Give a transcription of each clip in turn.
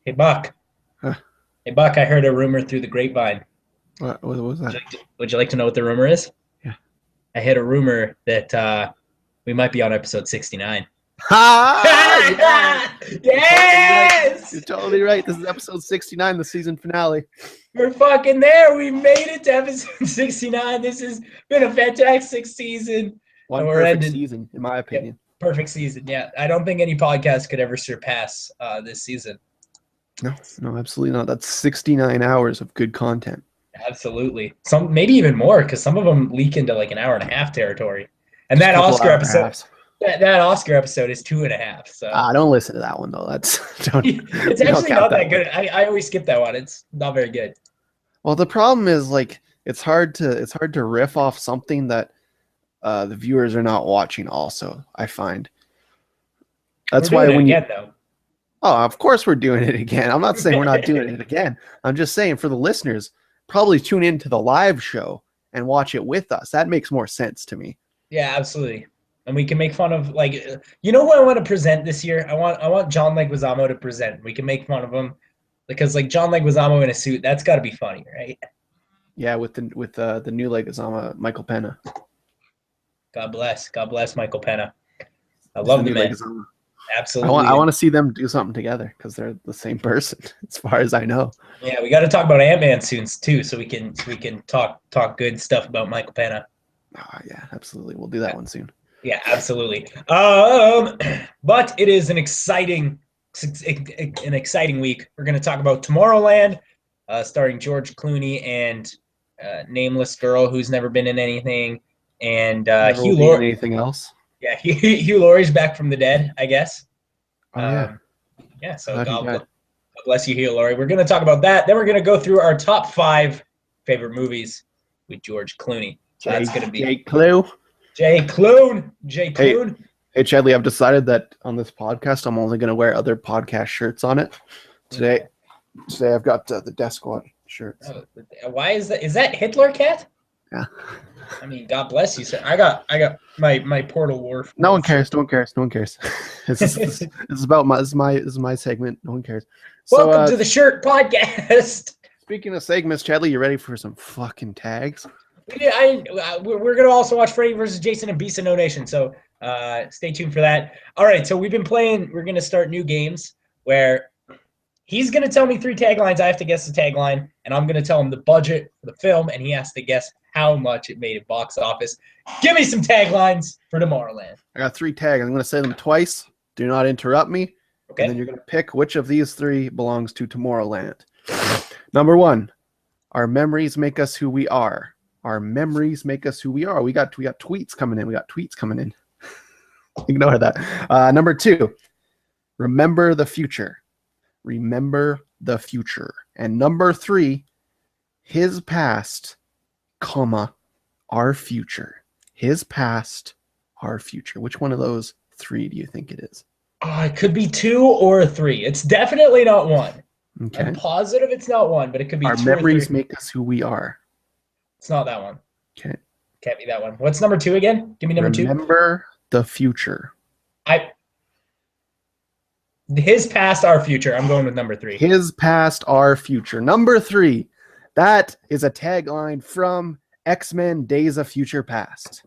Hey Buck. Huh. Hey Buck, I heard a rumor through the grapevine. What was that? Would you like to know what the rumor is? Yeah. I heard a rumor that we might be on episode 69. Ha! Yeah. Yes! You're totally right. This is episode 69, the season finale. We're fucking there. We made it to episode 69. This has been a fantastic season. One And we're perfect ending. season, in my opinion. Perfect season. Yeah. I don't think any podcast could ever surpass this season. No, absolutely not. That's 69 hours of good content. Absolutely. Some maybe even more, because some of them leak into like an hour and a half territory. And Just that a couple Oscar hour and a episode, halves. that Oscar episode is 2.5. So Don't listen to that one though. That's it's don't actually count not that one. good. I always skip that one. It's not very good. Well, the problem is like it's hard to riff off something that the viewers are not watching. Also, I find that's We're why doing when it you again, though. oh, of course we're doing it again. I'm not saying we're not doing it again. I'm just saying for the listeners, probably tune into the live show and watch it with us. That makes more sense to me. Yeah, absolutely. And we can make fun of who I want to present this year? I want John Leguizamo to present. We can make fun of him because like John Leguizamo in a suit, that's got to be funny, right? Yeah, with the new Leguizamo, Michael Pena. God bless Michael Pena. I He's love the new man. Leguizamo. Absolutely. I want to see them do something together because they're the same person, as far as I know. Yeah, we got to talk about Ant-Man soon too, so we can talk good stuff about Michael Pena. Oh, yeah, absolutely. We'll do that one soon. Yeah, absolutely. But it is an exciting week. We're going to talk about Tomorrowland, starring George Clooney and nameless girl who's never been in anything, and Hugh Laurie. Anything else? Yeah, Hugh Laurie's back from the dead, I guess. Oh yeah. Yeah. So God bless you, Hugh Laurie. We're going to talk about that. Then we're going to go through our top 5 favorite movies with George Clooney. So that's going to be J Clooney. Hey, Chadley, I've decided that on this podcast, I'm only going to wear other podcast shirts on it. Today I've got the Death Squad shirts. Why is that? Is that Hitler Cat? Yeah. I mean, God bless you, sir. I got my Portal War. No one cares. No one cares. This is about my segment. No one cares. Welcome to the Shirt Podcast. Speaking of segments, Chadley, you ready for some fucking tags? Yeah, we're gonna also watch Freddy versus Jason and Beast of No Nation. So stay tuned for that. All right, so we've been playing. We're gonna start new games where he's gonna tell me 3 taglines. I have to guess the tagline, and I'm gonna tell him the budget for the film, and he has to guess how much it made at box office. Give me some taglines for Tomorrowland. I got 3 tags. I'm gonna say them twice. Do not interrupt me. Okay. And then you're gonna pick which of these 3 belongs to Tomorrowland. Number 1, our memories make us who we are. Our memories make us who we are. We got tweets coming in. Ignore that. Number 2, remember the future. Remember the future. And number 3, his past, comma, our future. His past, our future. Which one of those 3 do you think it is? Oh, it could be 2 or 3. It's definitely not 1. Okay. I'm positive it's not 1, but it could be 2 Our or memories 3. make us who we are. It's not that one. Okay. Can't be that one. What's number 2 again? Give me number 2. Remember the future. His past, our future. I'm going with number 3. His past, our future. Number 3. That is a tagline from X-Men Days of Future Past.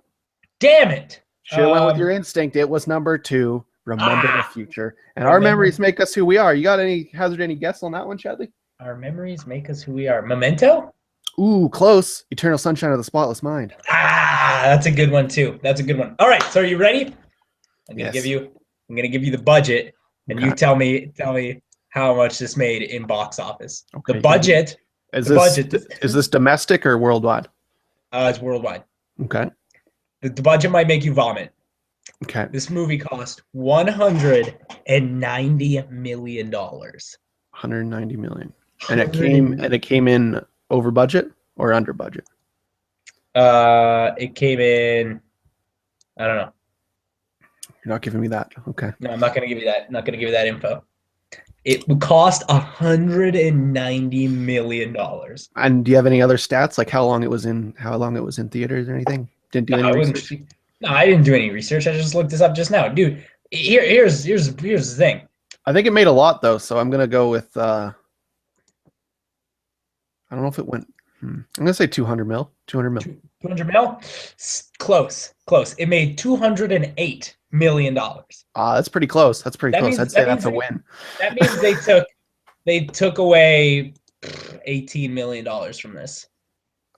Damn it. Should have went with your instinct. It was number 2. Remember the future. And our memories make us who we are. You got any hazard any guess on that one, Chadley? Our memories make us who we are. Memento? Ooh, close. Eternal Sunshine of the Spotless Mind. That's a good one too. That's a good one. All right, so are you ready? I'm gonna give you the budget, and you tell me how much this made in box office. Okay. The budget. Is this domestic or worldwide? It's worldwide. Okay. The budget might make you vomit. Okay. This movie cost $190 million. 190 million. And it came in over budget or under budget? It came in, I don't know. You're not giving me that. Okay. No, I'm not going to give you that. I'm not going to give you that info. It would cost $190 million. And do you have any other stats, like how long it was in theaters or anything? Didn't do any research? No, I didn't do any research. I just looked this up just now. Dude, here's the thing. I think it made a lot though, so I'm gonna go with. I don't know if it went. I'm gonna say 200 mil. 200 mil. 200 mil? Close. It made $208 million. That's pretty close. That's pretty close. I'd say that's a win. That means they took away $18 million from this.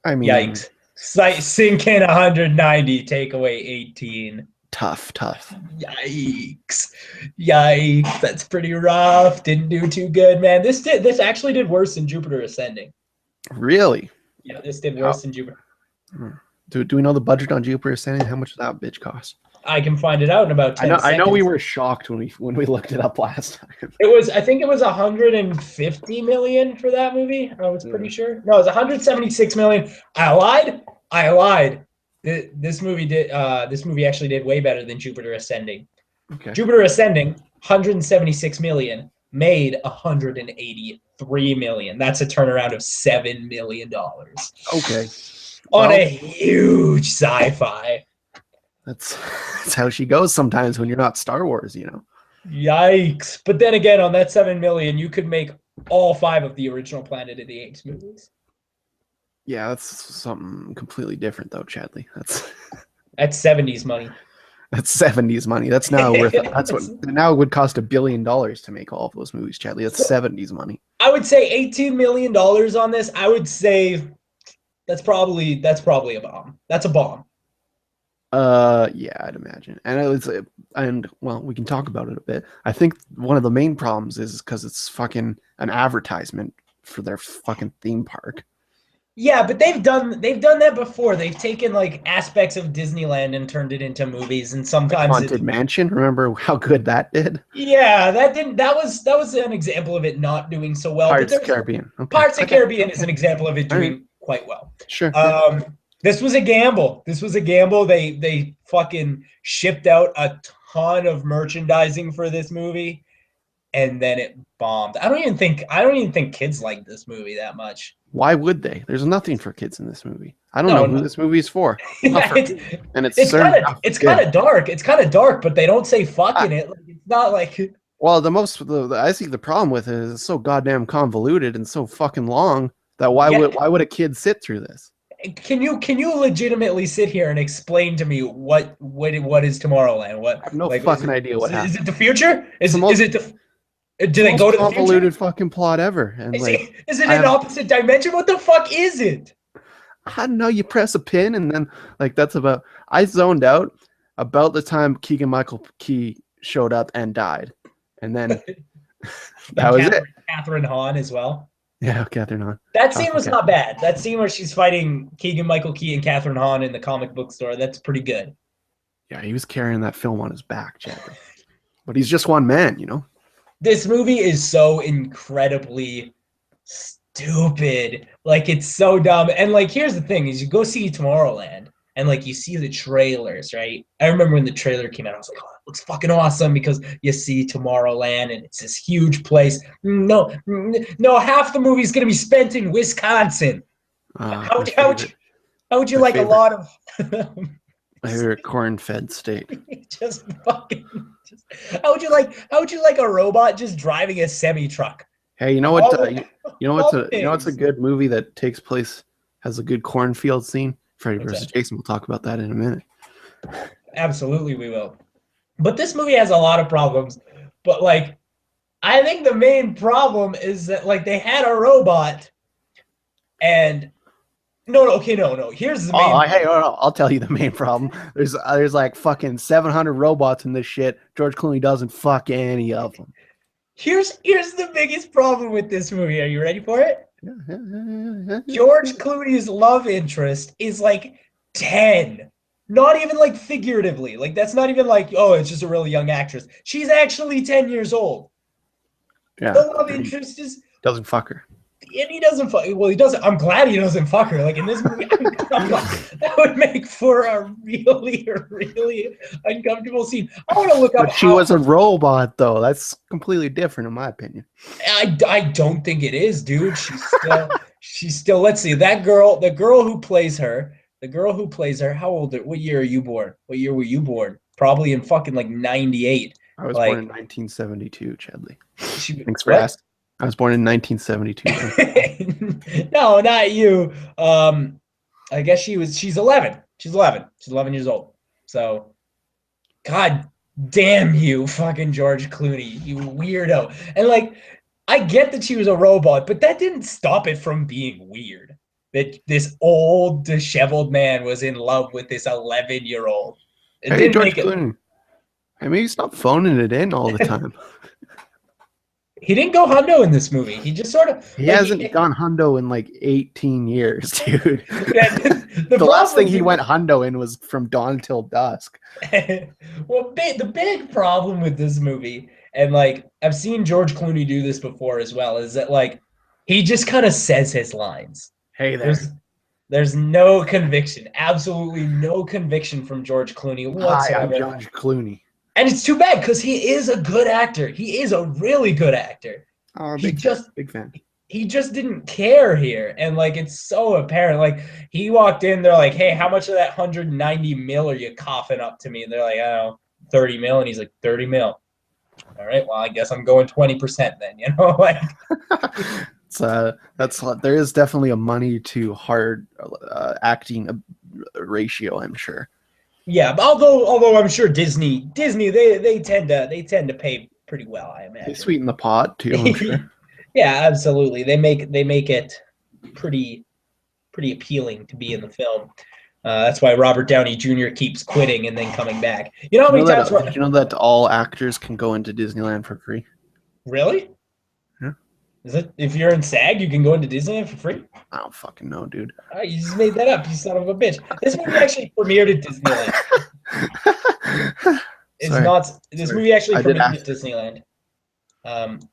I mean, yikes. Sink in 190, take away 18. Tough. Yikes. That's pretty rough. Didn't do too good, man. This actually did worse than Jupiter Ascending. Really? Yeah, this did worse than Jupiter. Do we know the budget on Jupiter Ascending? How much did that bitch cost? I can find it out in about 10 seconds. I know we were shocked when we looked it up last time. I think it was 150 million for that movie. I was pretty sure. No, it was 176 million. I lied. This movie actually did way better than Jupiter Ascending. Okay. Jupiter Ascending, 176 million, made 183 million. That's a turnaround of $7 million. Okay. On a huge sci-fi. That's how she goes sometimes when you're not Star Wars, you know. Yikes. But then again, on that 7 million, you could make all 5 of the original Planet of the Apes movies. Yeah, that's something completely different though, Chadley. That's 70s money. That's 70s money. That's now worth now it would cost $1 billion to make all of those movies, Chadley. That's 70s money. I would say $18 million on this. I would say that's probably a bomb. That's a bomb. Yeah, I'd imagine. And we can talk about it a bit. I think one of the main problems is because it's fucking an advertisement for their fucking theme park. Yeah, but they've done that before. They've taken like aspects of Disneyland and turned it into movies, and sometimes Haunted Mansion. Remember how good that did? Yeah, that was an example of it not doing so well. Pirates of the Caribbean. Okay. Pirates of the Caribbean is an example of it doing quite well. Sure. This was a gamble. They fucking shipped out a ton of merchandising for this movie, and then it bombed. I don't even think kids like this movie that much. Why would they? There's nothing for kids in this movie. I don't know who this movie is for. It's kind of dark. It's kind of dark, but they don't say fuck in it. Like, it's not like. Well, I think the problem with it is it's so goddamn convoluted and so fucking long that why would a kid sit through this? Can you legitimately sit here and explain to me what is Tomorrowland? What? I have no fucking idea what happened. Is it the future? Do they go to the convoluted fucking plot ever? And is it an opposite dimension? What the fuck is it? I don't know. You press a pin and then that's about. I zoned out about the time Keegan-Michael Key showed up and died, and then that was it. Catherine Hahn as well. Yeah, Catherine Hahn. That scene was not bad. That scene where she's fighting Keegan-Michael Key and Catherine Hahn in the comic book store, that's pretty good. Yeah, he was carrying that film on his back, Chadley. But he's just one man, you know? This movie is so incredibly stupid. Like, it's so dumb. And, here's the thing, is you go see Tomorrowland, and, you see the trailers, right? I remember when the trailer came out, I was like, oh, it looks fucking awesome because you see Tomorrowland, and it's this huge place. No, half the movie is going to be spent in Wisconsin. How would you like a lot of... My favorite corn-fed state. How would you like a robot just driving a semi-truck? Hey, you know what? You know what's a good movie that takes place, has a good cornfield scene? Freddy vs. Jason. We'll talk about that in a minute. Absolutely, we will. But this movie has a lot of problems. But I think the main problem is that they had a robot, and no. Here's the main. I'll tell you the main problem. There's fucking 700 robots in this shit. George Clooney doesn't fuck any of them. Here's the biggest problem with this movie. Are you ready for it? Yeah. George Clooney's love interest is 10. Not even figuratively. That's not even oh, it's just a really young actress. She's actually 10 years old. Yeah. The love interest doesn't fuck her. And he doesn't fuck. Well, he doesn't. I'm glad he doesn't fuck her. In this movie, that would make for a really, really uncomfortable scene. I want to look up. But she was a robot, though. That's completely different, in my opinion. I don't think it is, dude. She's still. Let's see. That girl, the girl who plays her. How old? What year are you born? What year were you born? Probably in fucking 98. I was born Like in 1972, Chadley. Thanks for what? asking. I was born in 1972. No, not you. I guess she's 11. She's 11. She's 11 years old. So, God damn you, fucking George Clooney, you weirdo. And like, I get that she was a robot, but that didn't stop it from being weird. That this old, disheveled man was in love with this 11-year-old. It Hey, didn't George make it. Clooney. Hey, maybe stop phoning it in all the time. He didn't go hundo in this movie. He just sort of He like hasn't gone hundo in like 18 years, dude. the The last thing problem he went hundo in was From Dawn Till Dusk. well, the big problem with this movie, and like I've seen George Clooney do this before as well, is that like he just kind of says his lines. Hey there. There's no conviction, absolutely no conviction from George Clooney Hi, I'm whatsoever. George Clooney. And it's too bad because he is a good actor. He is a really good actor. Oh, He big fan. He just didn't care here, and like it's so apparent. Like he walked in, they're like, "Hey, how much of that 190 mil are you coughing up to me?" And they're like, "I don't know, 30 mil," and he's like, 30 mil. All right, well, I guess I'm going 20% then. You know, like there is definitely a money to hard acting ratio, I'm sure. yeah. But although I'm sure Disney they tend to pay pretty well. I imagine They sweeten the pot too, I'm sure. Yeah, absolutely. They make it pretty appealing to be in the film. That's why Robert Downey Jr. keeps quitting and then coming back. You know how many times? Did you know that all actors can go into Disneyland for free? Really? Yeah. Is it if you're in SAG, you can go into Disneyland for free? I don't fucking know, dude. Oh, you just made that up, you son of a bitch. This movie actually premiered at Disneyland. This movie actually premiered at Disneyland,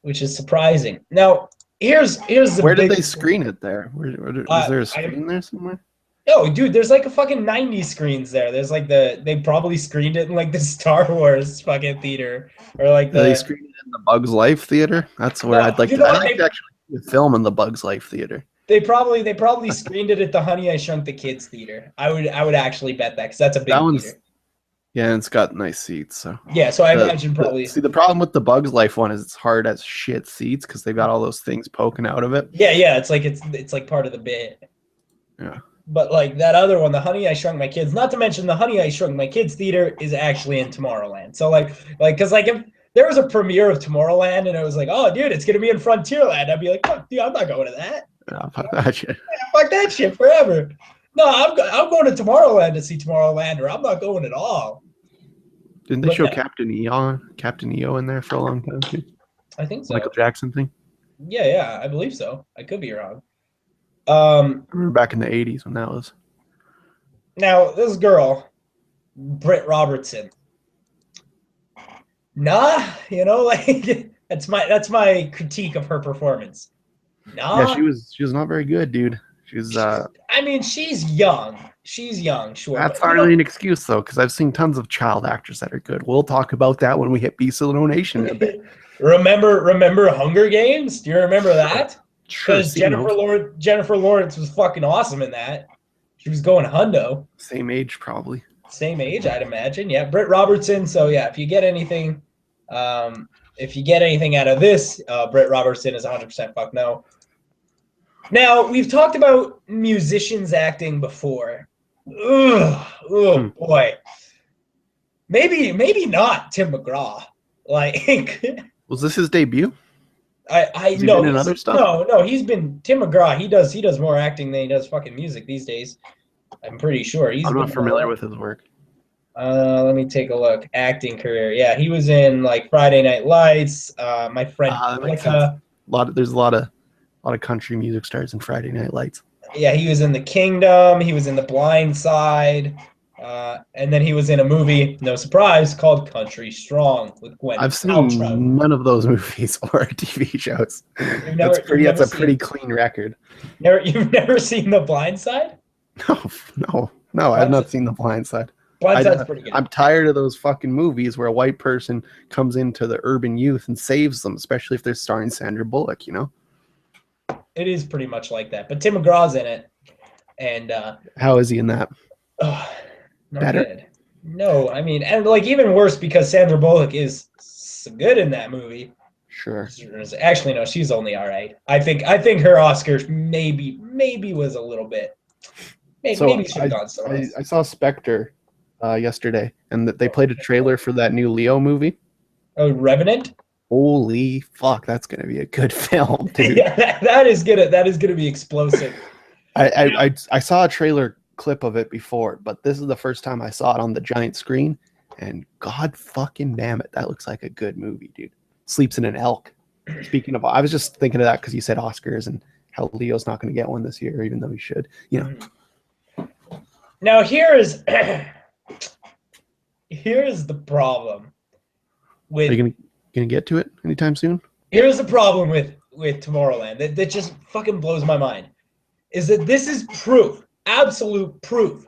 which is surprising. Now, here's the where did they screen it there? Is there a screen there somewhere? No, dude, there's like a fucking 90 screens there. There's like they probably screened it in like the Star Wars fucking theater or like they screened it in the Bugs Life theater. That's where I'd like to actually film in the Bugs Life theater. They probably screened it at the Honey I Shrunk the Kids theater. I would actually bet that because that's a big theater. Yeah, and it's got nice seats. So yeah, so I imagine probably. See, the problem with the Bugs Life one is it's hard as shit seats because they've got all those things poking out of it. Yeah, it's like part of the bit. Yeah. But like that other one, the Honey I Shrunk My Kids, not to mention the Honey I Shrunk My Kids theater is actually in Tomorrowland. So because if there was a premiere of Tomorrowland and it was like, oh, dude, it's gonna be in Frontierland, I'd be like, fuck, dude, I'm not going to that. No, fuck that shit. Fuck that shit forever. No, I'm going to Tomorrowland to see Tomorrowland, or I'm not going at all. Didn't they show Captain EO in there for a long time too? I think so. Michael Jackson thing. Yeah, I believe so. I could be wrong. I remember back in the 80s when that was. Now, this girl, Britt Robertson. Nah, like that's my critique of her performance. Nah. Yeah, she was not very good, dude. She's I mean, she's young. She's young, sure. That's not really an excuse though, because I've seen tons of child actors that are good. We'll talk about that when we hit Beast of the Nation in a bit. Remember Hunger Games? Do you remember that? Because Sure, Jennifer Lawrence was fucking awesome in that. She was going hundo. Same age, probably. Same age, I'd imagine. Yeah, Britt Robertson. So yeah, if you get anything out of this, Britt Robertson is 100% fuck no. Now we've talked about musicians acting before. Oh boy. Maybe not Tim McGraw. Like, was this his debut? I know. Been in other stuff? No, he's been Tim McGraw. He does more acting than he does fucking music these days. I'm pretty sure. I'm not familiar with his work. Let me take a look. Acting career. Yeah, he was in like Friday Night Lights. My friend. There's a lot of country music stars in Friday Night Lights. Yeah, he was in The Kingdom. He was in The Blind Side. And then he was in a movie, no surprise, called Country Strong with Gwen. I've seen none of those movies or TV shows. That's a pretty clean record. You've never seen The Blind Side? No. I've not seen The Blind Side. Blind Side's pretty good. I'm tired of those fucking movies where a white person comes into the urban youth and saves them, especially if they're starring Sandra Bullock, It is pretty much like that. But Tim McGraw's in it. And how is he in that? Not better? good. No, I mean, and like even worse because Sandra Bullock is good in that movie. Sure. Actually, no, she's only all right. I think her Oscars maybe was a little bit. So Maybe should have gone somewhere else. I saw Spectre yesterday, and that they played a trailer for that new Leo movie. Oh, Revenant. Holy fuck, that's gonna be a good film, dude. Yeah, that is gonna be explosive. I saw a trailer clip of it before, but this is the first time I saw it on the giant screen, and god fucking damn it, that looks like a good movie, dude. Sleeps in an elk. Speaking of, I was just thinking of that because you said Oscars and how Leo's not going to get one this year, even though he should. You know. Now here's the problem with. Are you gonna get to it anytime soon? Here's the problem with Tomorrowland that just fucking blows my mind. Is that this is proof, absolute proof.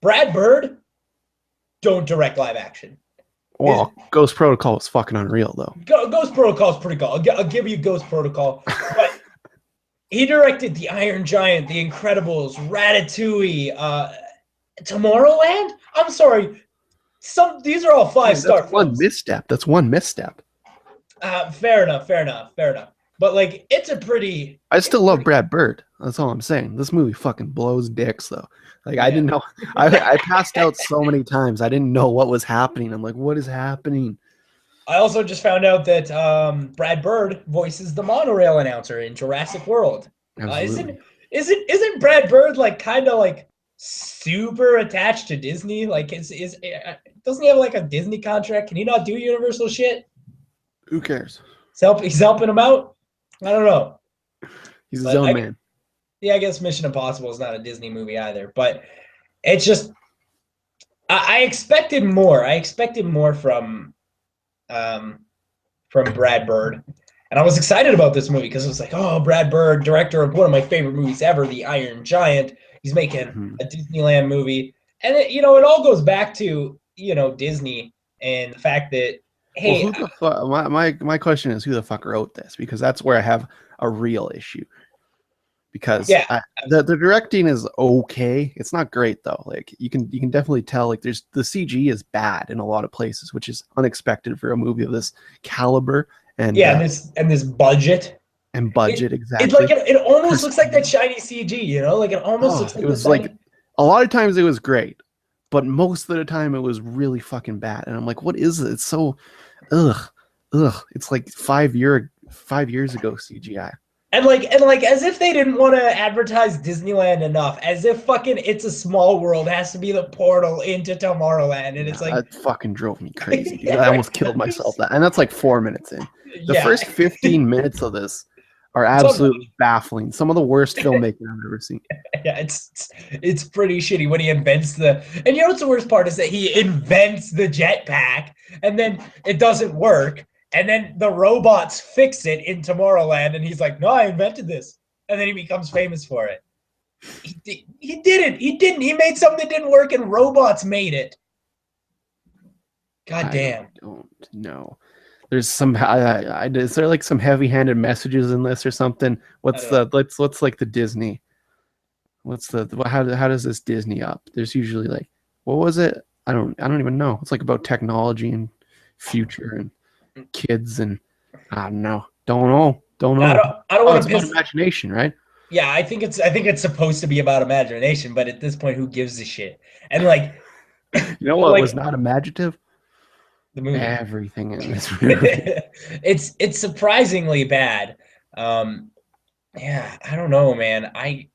Brad Bird, don't direct live action. Well, Ghost Protocol is fucking unreal, though. Ghost Protocol is pretty cool. I'll give you Ghost Protocol. But he directed The Iron Giant, The Incredibles, Ratatouille, Tomorrowland. I'm sorry. These are all 5-star films. One misstep. That's one misstep. Fair enough. But like, it's a pretty. I still love Brad Bird. That's all I'm saying. This movie fucking blows dicks, though. Like, I didn't know. I passed out so many times. I didn't know what was happening. I'm like, what is happening? I also just found out that Brad Bird voices the monorail announcer in Jurassic World. Isn't Brad Bird like kind of like super attached to Disney? Like, doesn't he have like a Disney contract? Can he not do Universal shit? Who cares? He's helping him out. I don't know. He's his own man. Yeah, I guess Mission Impossible is not a Disney movie either, but it's just I expected more. I expected more from Brad Bird, and I was excited about this movie because it was like, oh, Brad Bird, director of one of my favorite movies ever, The Iron Giant. He's making a Disneyland movie, and it all goes back to Disney and the fact that. Hey, well, who the fuck? My question is, who the fuck wrote this? Because that's where I have a real issue. Because the directing is okay. It's not great though. Like you can definitely tell. Like the CG is bad in a lot of places, which is unexpected for a movie of this caliber. And this budget. Exactly. It's like it almost looks like that shiny CG. Like it almost looks like. It was like a lot of times it was great. But most of the time it was really fucking bad. And I'm like, what is it? It's so ugh. It's like 5 years ago CGI. And like as if they didn't want to advertise Disneyland enough, as if fucking It's a Small World has to be the portal into Tomorrowland. And it's like that fucking drove me crazy, dude. I almost killed myself. And that's like 4 minutes in. The first 15 minutes of this are absolutely baffling. Some of the worst filmmaking I've ever seen. Yeah, it's pretty shitty when he invents and what's the worst part is that he invents the jetpack and then it doesn't work and then the robots fix it in Tomorrowland and he's like, no, I invented this, and then he becomes famous for it. He didn't. He made something that didn't work and robots made it. God damn. I don't know. There's some is there like some heavy-handed messages in this or something? What's like the Disney? How does this Disney up? There's usually like, what was it? I don't even know. It's like about technology and future and kids and I don't know. Don't know. I don't want to piss. About imagination, right? Yeah, I think it's supposed to be about imagination, but at this point, who gives a shit? And like, you know what was not imaginative? The movie. Everything in this movie. It's surprisingly bad. Yeah, I don't know, man. I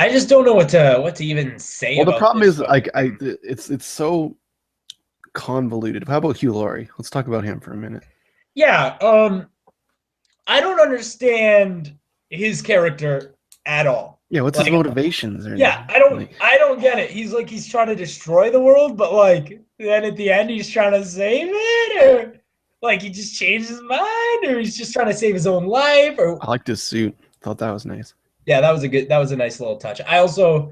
just don't know what to even say. Well, the problem is like it's so convoluted. How about Hugh Laurie? Let's talk about him for a minute. Yeah, I don't understand his character at all. Yeah, what's his motivations? I don't get it. He's trying to destroy the world, but like then at the end he's trying to save it, or like he just changed his mind, or he's just trying to save his own life. Or I liked his suit. Thought that was nice. Yeah, that was a nice little touch. I also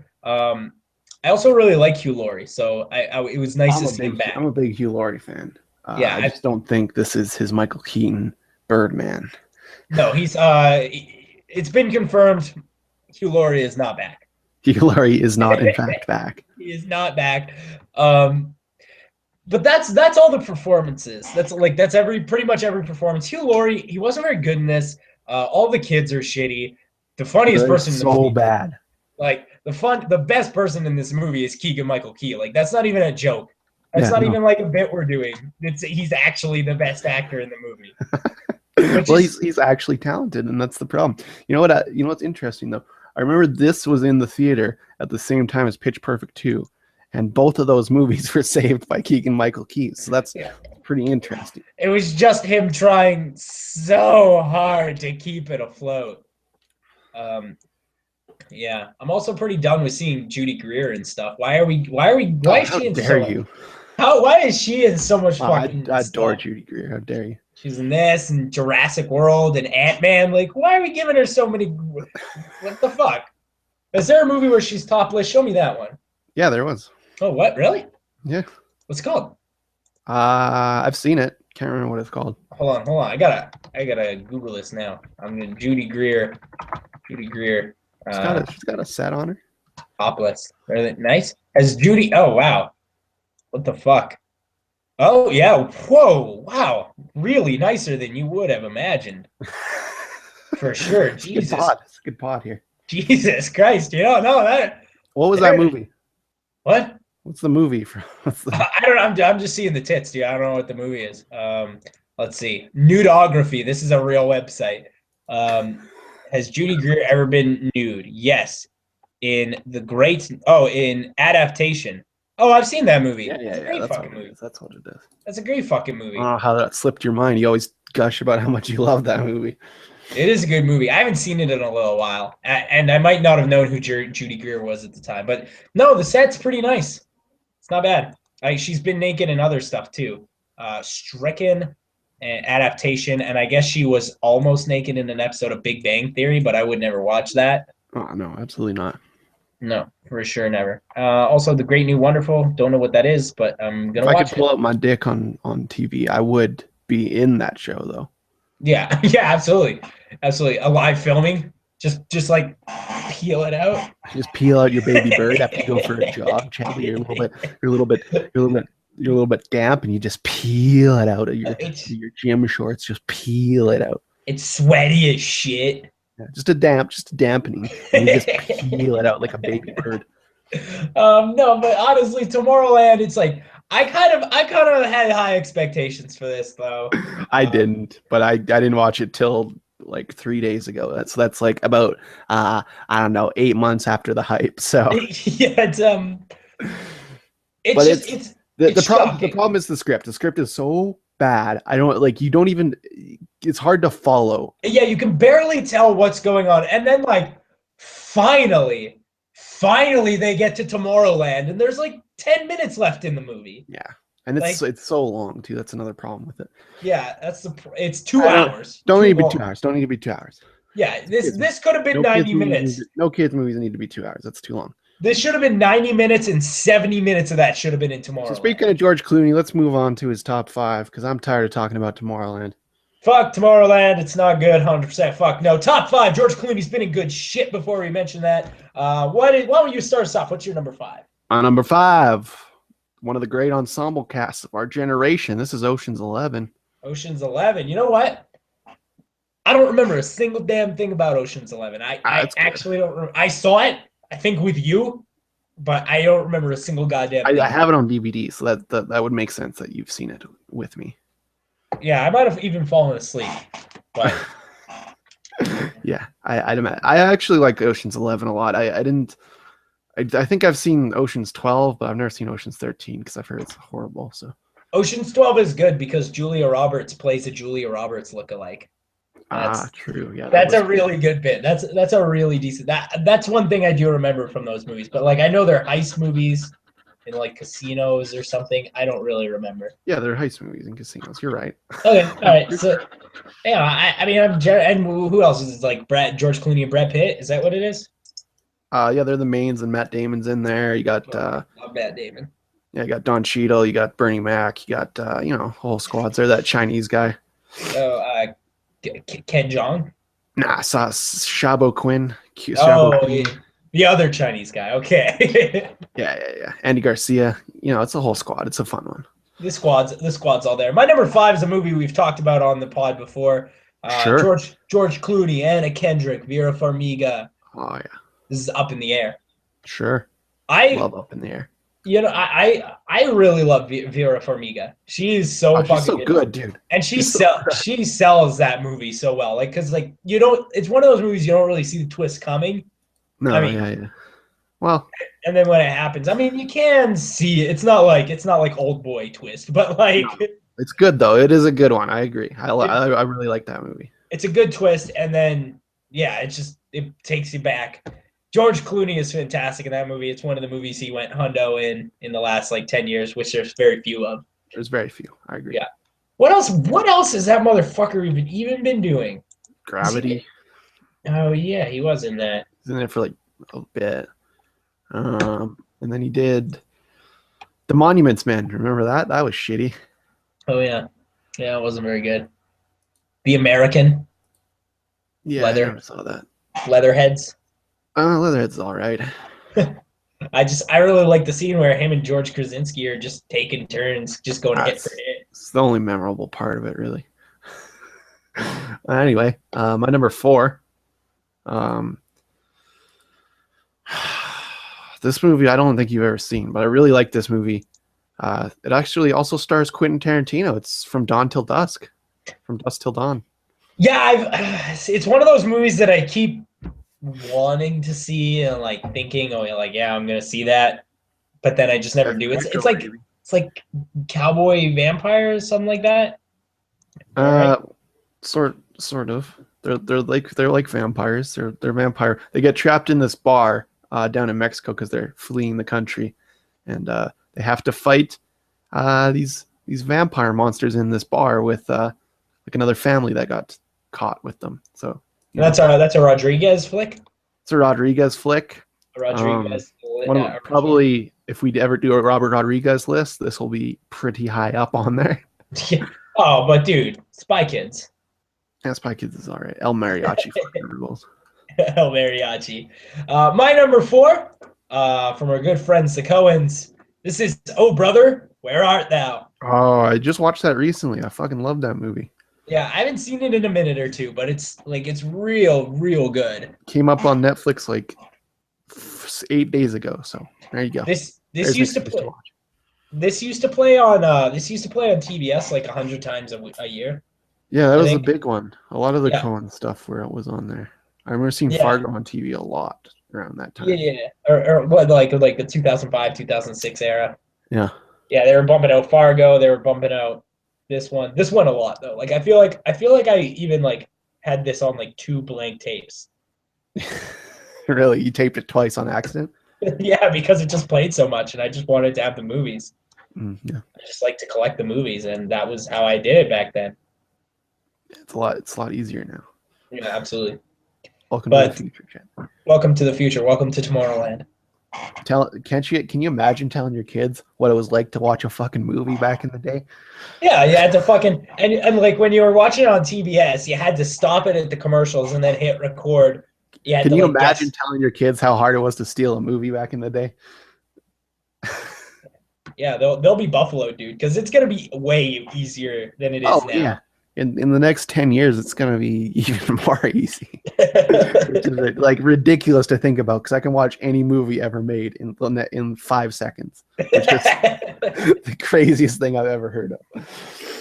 really like Hugh Laurie, so it was nice to see him back. I'm a big Hugh Laurie fan. I just don't think this is his Michael Keaton Birdman. No, he's it's been confirmed Hugh Laurie is not back. Hugh Laurie is not in fact back. He is not back. But that's all the performances. That's pretty much every performance. Hugh Laurie, he wasn't very good in this. All the kids are shitty. The funniest They're person in the so movie, bad. like the best person in this movie is Keegan-Michael Key. Like that's not even a joke. That's Yeah, not no. even like a bit we're doing. He's actually the best actor in the movie. Well, he's actually talented, and that's the problem. You know what? You know what's interesting though? I remember this was in the theater at the same time as Pitch Perfect 2, and both of those movies were saved by Keegan-Michael Key. So that's pretty interesting. It was just him trying so hard to keep it afloat. Yeah, I'm also pretty done with seeing Judy Greer and stuff. Why is she in dare you? Why is she in so much fucking I adore stuff? Judy Greer. How dare you? She's in this and Jurassic World and Ant-Man. Like, why are we giving her so many? What the fuck? Is there a movie where she's topless? Show me that one. Yeah, there was. Oh, what? Really? Yeah. What's it called? I've seen it. Can't remember what it's called. Hold on. I gotta Google this now. I'm gonna Judy Greer. Judy Greer. She's got a set on her. Topless. Really nice. As Judy. Oh wow. What the fuck? Oh yeah. Whoa. Wow. Really nicer than you would have imagined. For sure. Jesus. It's a good pod here. Jesus Christ. You don't know that. What was that movie? What? What's the movie from? I don't know. I'm just seeing the tits, dude. I don't know what the movie is. Let's see. Nudography. This is a real website. Has Judy Greer ever been nude? Yes. In Adaptation. Oh, I've seen that movie. Yeah. That's what it is. That's what it is. That's a great fucking movie. I don't know how that slipped your mind. You always gush about how much you love that movie. It is a good movie. I haven't seen it in a little while, and I might not have known who Judy Greer was at the time. But no, the set's pretty nice. It's not bad. She's been naked in other stuff too. Stricken, Adaptation, and I guess she was almost naked in an episode of Big Bang Theory, but I would never watch that. Oh no, absolutely not. No, for sure, never. Also, The Great New Wonderful. Don't know what that is, but I'm gonna watch it. If I could pull out my dick on TV, I would be in that show though. Yeah, absolutely. A live filming. Just like peel it out. Just peel out your baby bird after you go for a jog, Chadley. You're a little bit damp, and you just peel it out of your gym shorts. Just peel it out. It's sweaty as shit. Yeah, just a dampening. And you just peel it out like a baby bird. No, but honestly, Tomorrowland, it's like I kind of had high expectations for this though. I didn't, but I didn't watch it till like 3 days ago. That's like about I don't know, 8 months after the hype. So yeah, the problem is the script. The script is so bad. It's hard to follow. Yeah, you can barely tell what's going on, and then like finally they get to Tomorrowland, and there's like 10 minutes left in the movie. Yeah. And it's so long too. That's another problem with it. Yeah, it's 2 hours. Don't need to be 2 hours. Don't need to be 2 hours. Yeah, this could have been 90 minutes. No kids movies need to be 2 hours. That's too long. This should have been 90 minutes, and 70 minutes of that should have been in Tomorrowland. So speaking of George Clooney, let's move on to his top 5 because I'm tired of talking about Tomorrowland. Fuck Tomorrowland. It's not good. 100% fuck. No, top 5. George Clooney's been in good shit before we mention that. Why don't you start us off? What's your number 5? Number 5. One of the great ensemble casts of our generation. This is Ocean's 11. Ocean's 11. You know what? I don't remember a single damn thing about Ocean's 11. I actually don't remember. I saw it, I think, with you, but I don't remember a single goddamn thing. I have it on DVD, so that would make sense that you've seen it with me. Yeah, I might have even fallen asleep. But yeah, I actually like Ocean's 11 a lot. I think I've seen Ocean's 12, but I've never seen Ocean's 13 because I've heard it's horrible. So Ocean's 12 is good because Julia Roberts plays a Julia Roberts lookalike. True. Yeah, that's a really good bit. That's a really decent. That's one thing I do remember from those movies. But like I know they're heist movies in like casinos or something. I don't really remember. Yeah, they're heist movies in casinos. You're right. Okay, all right. So yeah, I mean and who else is it? Like George Clooney and Brad Pitt? Is that what it is? Yeah, they're the mains, and Matt Damon's in there. You got love Matt Damon. Yeah, you got Don Cheadle, you got Bernie Mac, you got whole squads there. That Chinese guy. Ken Jeong. Nah, Shabo Quinn. Oh, yeah. The other Chinese guy. Okay. Yeah. Andy Garcia. You know, it's a whole squad. It's a fun one. The squad's all there. My number 5 is a movie we've talked about on the pod before. Sure. George Clooney, Anna Kendrick, Vera Farmiga. Oh yeah. This is Up in the Air. Sure. I Love Up in the Air. I really love Vera Farmiga. She's so she's fucking so good, dude. and she sells that movie so well. Like, cause like you don't. It's one of those movies you don't really see the twist coming. No, I mean, yeah. Well, and then when it happens, I mean, you can see it. It's not like Old Boy twist, but like no, it's good though. It is a good one. I agree. I really like that movie. it's a good twist, and then yeah, it takes you back. George Clooney is fantastic in that movie. It's one of the movies he went hundo in the last like 10 years, which there's very few of. There's very few. I agree. Yeah. What else has that motherfucker even been doing? Gravity. Oh yeah, he was in that. He's in there for like a bit. And then he did The Monuments Men. Remember that? That was shitty. Oh yeah. Yeah, it wasn't very good. The American. Yeah, Leather. I never saw that. Leatherheads. Leatherhead's all right. I really like the scene where him and George Krasinski are just taking turns, just going hit for hit. It's the only memorable part of it, really. Anyway, my number 4. This movie I don't think you've ever seen, but I really like this movie. It actually also stars Quentin Tarantino. It's From Dawn Till Dusk. From Dusk Till Dawn. Yeah, it's one of those movies that I keep wanting to see and like thinking, oh yeah, I'm gonna see that, but then I just never do. It's like cowboy vampires, something like that. Right? Sort of. They're like vampires. They're vampire. They get trapped in this bar down in Mexico because they're fleeing the country, and they have to fight these vampire monsters in this bar with like another family that got caught with them. So that's a Rodriguez flick. It's a Rodriguez flick. Probably if we ever do a Robert Rodriguez list, this will be pretty high up on there. Oh, but dude, Spy Kids. Yeah, Spy Kids is all right. El Mariachi rules. El Mariachi. My number 4, from our good friends, the Coens. This is Oh Brother, Where Art Thou? Oh, I just watched that recently. I fucking love that movie. Yeah, I haven't seen it in a minute or two, but it's real good. Came up on Netflix like 8 days ago, so there you go. This used to play on TBS like 100 times a year. Yeah, that was a big one. A lot of the Coen stuff where it was on there. I remember seeing Fargo on TV a lot around that time. Yeah. Or what, like the 2005, 2006 era. Yeah. Yeah, they were bumping out Fargo. They were bumping out this one a lot though. Like I feel like I even like had this on like 2 blank tapes. Really? You taped it twice on accident? Yeah, because it just played so much and I just wanted to have the movies. Yeah. I just like to collect the movies, and that was how I did it back then. It's a lot easier now. Yeah, absolutely. Welcome to the future, Jen. Welcome to the future. Welcome to Tomorrowland. Can you imagine telling your kids what it was like to watch a fucking movie back in the day? Yeah, you had to fucking and like when you were watching it on TBS, you had to stop it at the commercials and then hit record. Can you imagine telling your kids how hard it was to steal a movie back in the day? Yeah, they'll be Buffalo, dude, because it's gonna be way easier than it is now. Yeah. In the next 10 years, it's going to be even more easy. Which is like ridiculous to think about because I can watch any movie ever made in 5 seconds. It's just the craziest thing I've ever heard of.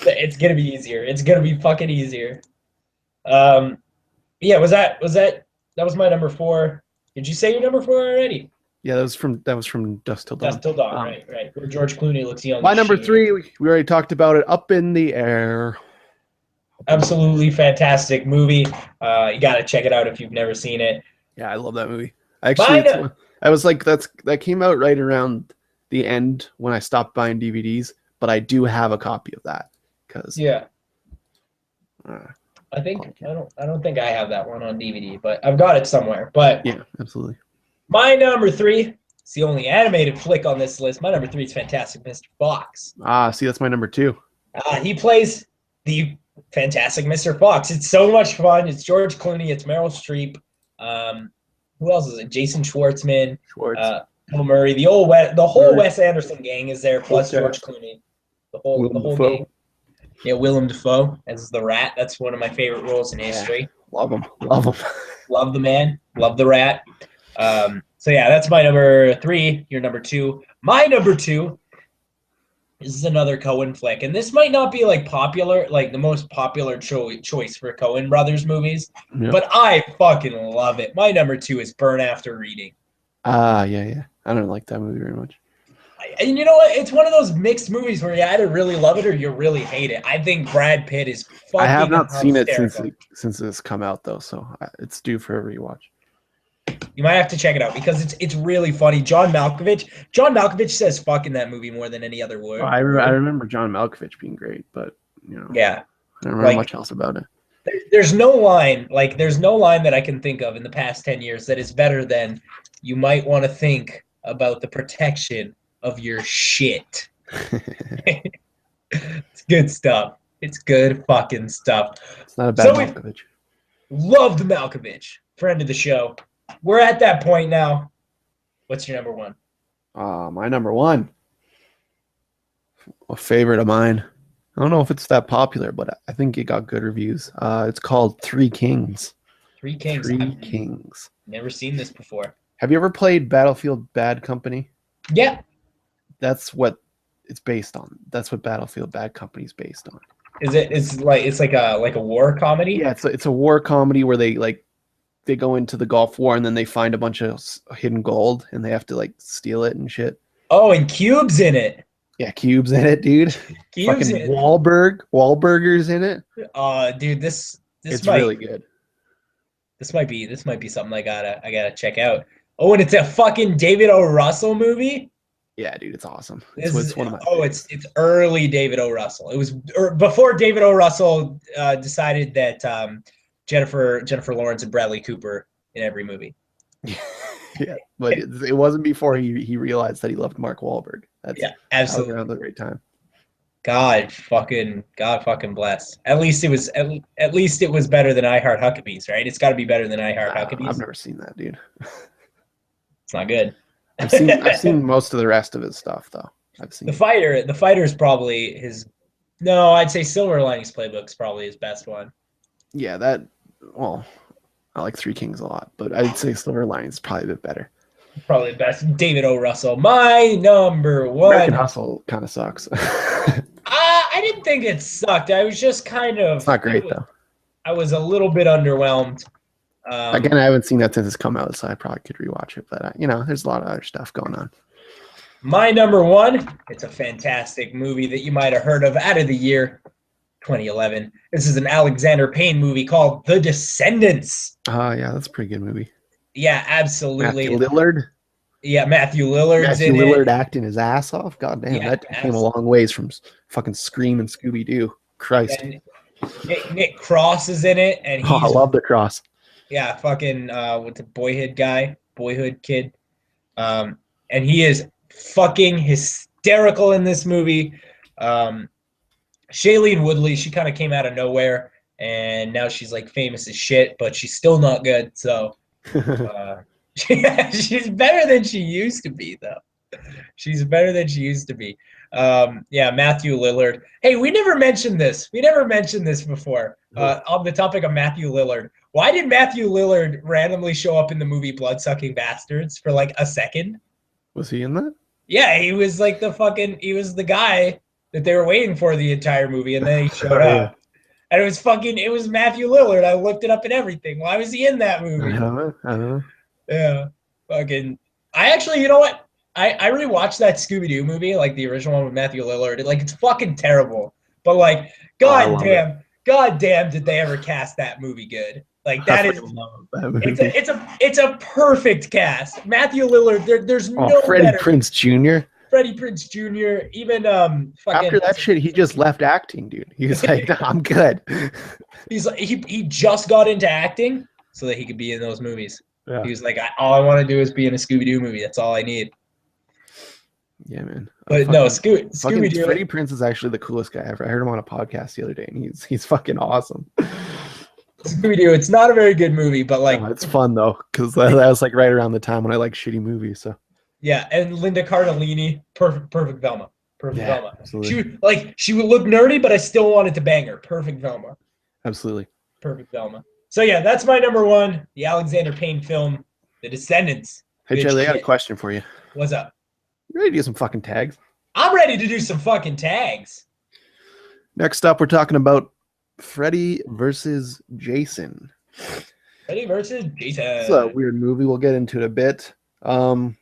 It's going to be easier. It's going to be fucking easier. Yeah, that was my number 4. Did you say your number 4 already? Yeah, that was from Dusk Till Dawn. Dusk Till Dawn, right. Where George Clooney looks young. My number 3, we already talked about it, Up in the Air. Absolutely fantastic movie. You got to check it out if you've never seen it. Yeah, I love that movie. Actually, I was like, that came out right around the end when I stopped buying DVDs, but I do have a copy of that because I don't think I have that one on DVD, but I've got it somewhere. But yeah, absolutely. My number 3. It's the only animated flick on this list. My number 3 is Fantastic Mr. Fox. See, that's my number 2. He plays the Fantastic Mr. Fox. It's so much fun. It's George Clooney. It's Meryl Streep. Who else is it? Jason Schwartzman, Schwartz. Bill Murray, the whole Murray. Wes Anderson gang is there, plus Whole George cast. Clooney. The whole Willem Dafoe. gang. Yeah, Willem Dafoe as the Rat. That's one of my favorite roles in history. Love him. Love him. Love the man. Love the Rat. So yeah, that's my number 3. Your number 2. My number 2. This is another Coen flick, and this might not be like popular, like the most popular choice for Coen Brothers movies, but I fucking love it. My number 2 is Burn After Reading. Yeah. I don't like that movie very much. And you know what? It's one of those mixed movies where you either really love it or you really hate it. I think Brad Pitt is fucking I have not seen it hysterical. since it's come out though, so it's due for a rewatch. You might have to check it out because it's really funny. John Malkovich says "fuck" in that movie more than any other word. I remember John Malkovich being great, but yeah, I don't remember much else about it. There's no line that I can think of in the past 10 years that is better than "you might want to think about the protection of your shit." It's good stuff. It's good fucking stuff. It's not a bad Malkovich. Loved Malkovich, friend of the show. We're at that point now. What's your number 1? My number 1. A favorite of mine. I don't know if it's that popular, but I think it got good reviews. It's called Three Kings. Three Kings. Three Kings. Never seen this before. Have you ever played Battlefield Bad Company? Yeah. That's what it's based on. That's what Battlefield Bad Company is based on. Is it? It's like a war comedy. Yeah, it's a war comedy where they go into the Gulf War and then they find a bunch of hidden gold and they have to like steal it and shit. Oh, and Cube's in it. Yeah, Cube's in it, dude. Cube's fucking in it. Wahlburgers in it. Dude, this it's really good. This might be something I gotta check out. Oh, and it's a fucking David O. Russell movie. Yeah, dude, it's awesome. It's one of my favorites. It's early David O. Russell. It was before David O. Russell decided that Jennifer Lawrence and Bradley Cooper in every movie. Yeah, but it wasn't before he realized that he loved Mark Wahlberg. Absolutely. Around the right time. God fucking bless. At least it was better than I Heart Huckabees, right? It's got to be better than I Heart Huckabees. I've never seen that, dude. It's not good. I've seen most of the rest of his stuff though. I've seen The Fighter is probably his. No, I'd say Silver Linings Playbook is probably his best one. Yeah, I like Three Kings a lot, but I'd say Silver Linings is probably a bit better. Probably the best. David O. Russell, my number 1. American Hustle kind of sucks. I didn't think it sucked. I was just kind of. It's not great though. I was a little bit underwhelmed. Again, I haven't seen that since it's come out, so I probably could rewatch it. But there's a lot of other stuff going on. My number 1. It's a fantastic movie that you might have heard of out of the year 2011. This is an Alexander Payne movie called The Descendants. Yeah, that's a pretty good movie. Yeah, absolutely. Matthew Lillard. Yeah, Matthew Lillard's in it. Matthew Lillard acting his ass off. God damn, that came a long ways from fucking Scream and Scooby Doo. Christ. And Nick Cross is in it, and I love the Cross. Yeah, fucking with the boyhood kid, and he is fucking hysterical in this movie. Shailene Woodley, she kind of came out of nowhere, and now she's like famous as shit, but she's still not good. So she's better than she used to be, though. She's better than she used to be. Matthew Lillard. Hey, we never mentioned this. We never mentioned this before. On the topic of Matthew Lillard. Why did Matthew Lillard randomly show up in the movie Bloodsucking Bastards for like a second? Was he in that? Yeah, he was like he was the guy that they were waiting for the entire movie, and then he showed up. And it was Matthew Lillard. I looked it up and everything. Why was he in that movie? I don't know. Yeah. I actually, you know what? I rewatched that Scooby-Doo movie, like the original one with Matthew Lillard. It's fucking terrible. But God damn, did they ever cast that movie good? That is it's a perfect cast. Matthew Lillard, there's no Freddie better. Prinze Jr. Freddie Prinze Jr. Even after that shit, he just left acting, dude. He was like, I'm good. He just got into acting so that he could be in those movies. Yeah. He was like, all I want to do is be in a Scooby-Doo movie. That's all I need. Yeah, man. But no, Scooby-Doo. Freddie Prinze is actually the coolest guy ever. I heard him on a podcast the other day, and he's fucking awesome. Scooby-Doo. It's not a very good movie, but like, No, it's fun though, because that was like right around the time when I like shitty movies. So yeah. And Linda Cardellini, perfect Velma, perfect yeah, Velma. absolutely, She would look nerdy, but I still wanted to bang her. Perfect Velma, absolutely. perfect Velma. So yeah, that's my number one. The Alexander Payne film, The Descendants. Hey Good Charlie, I got a shit. question for you. What's up? You ready to do some fucking tags? I'm ready to do some fucking tags. Next up, we're talking about Freddy versus Jason. Freddy versus Jason. It's a weird movie. We'll get into it a bit. I've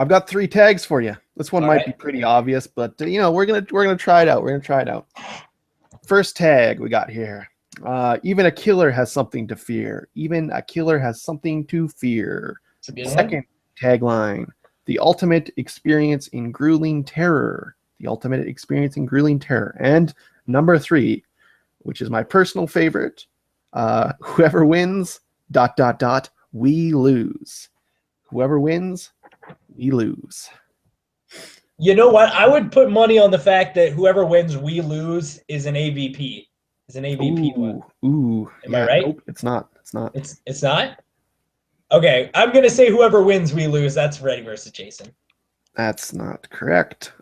got 3 tags for you. This one might be pretty obvious, but we're gonna try it out. We're gonna try it out. First tag we got here. Even a killer has something to fear. Even a killer has something to fear. Second tagline: the ultimate experience in grueling terror. The ultimate experience in grueling terror. And number 3, which is my personal favorite. Whoever wins, ... we lose. Whoever wins, we lose. You know what? I would put money on the fact that whoever wins, we lose is an AVP. Is an AVP one. Ooh. Am I right? Nope, it's not. It's not. It's not? Okay, I'm gonna say whoever wins, we lose. That's Freddy versus Jason. That's not correct.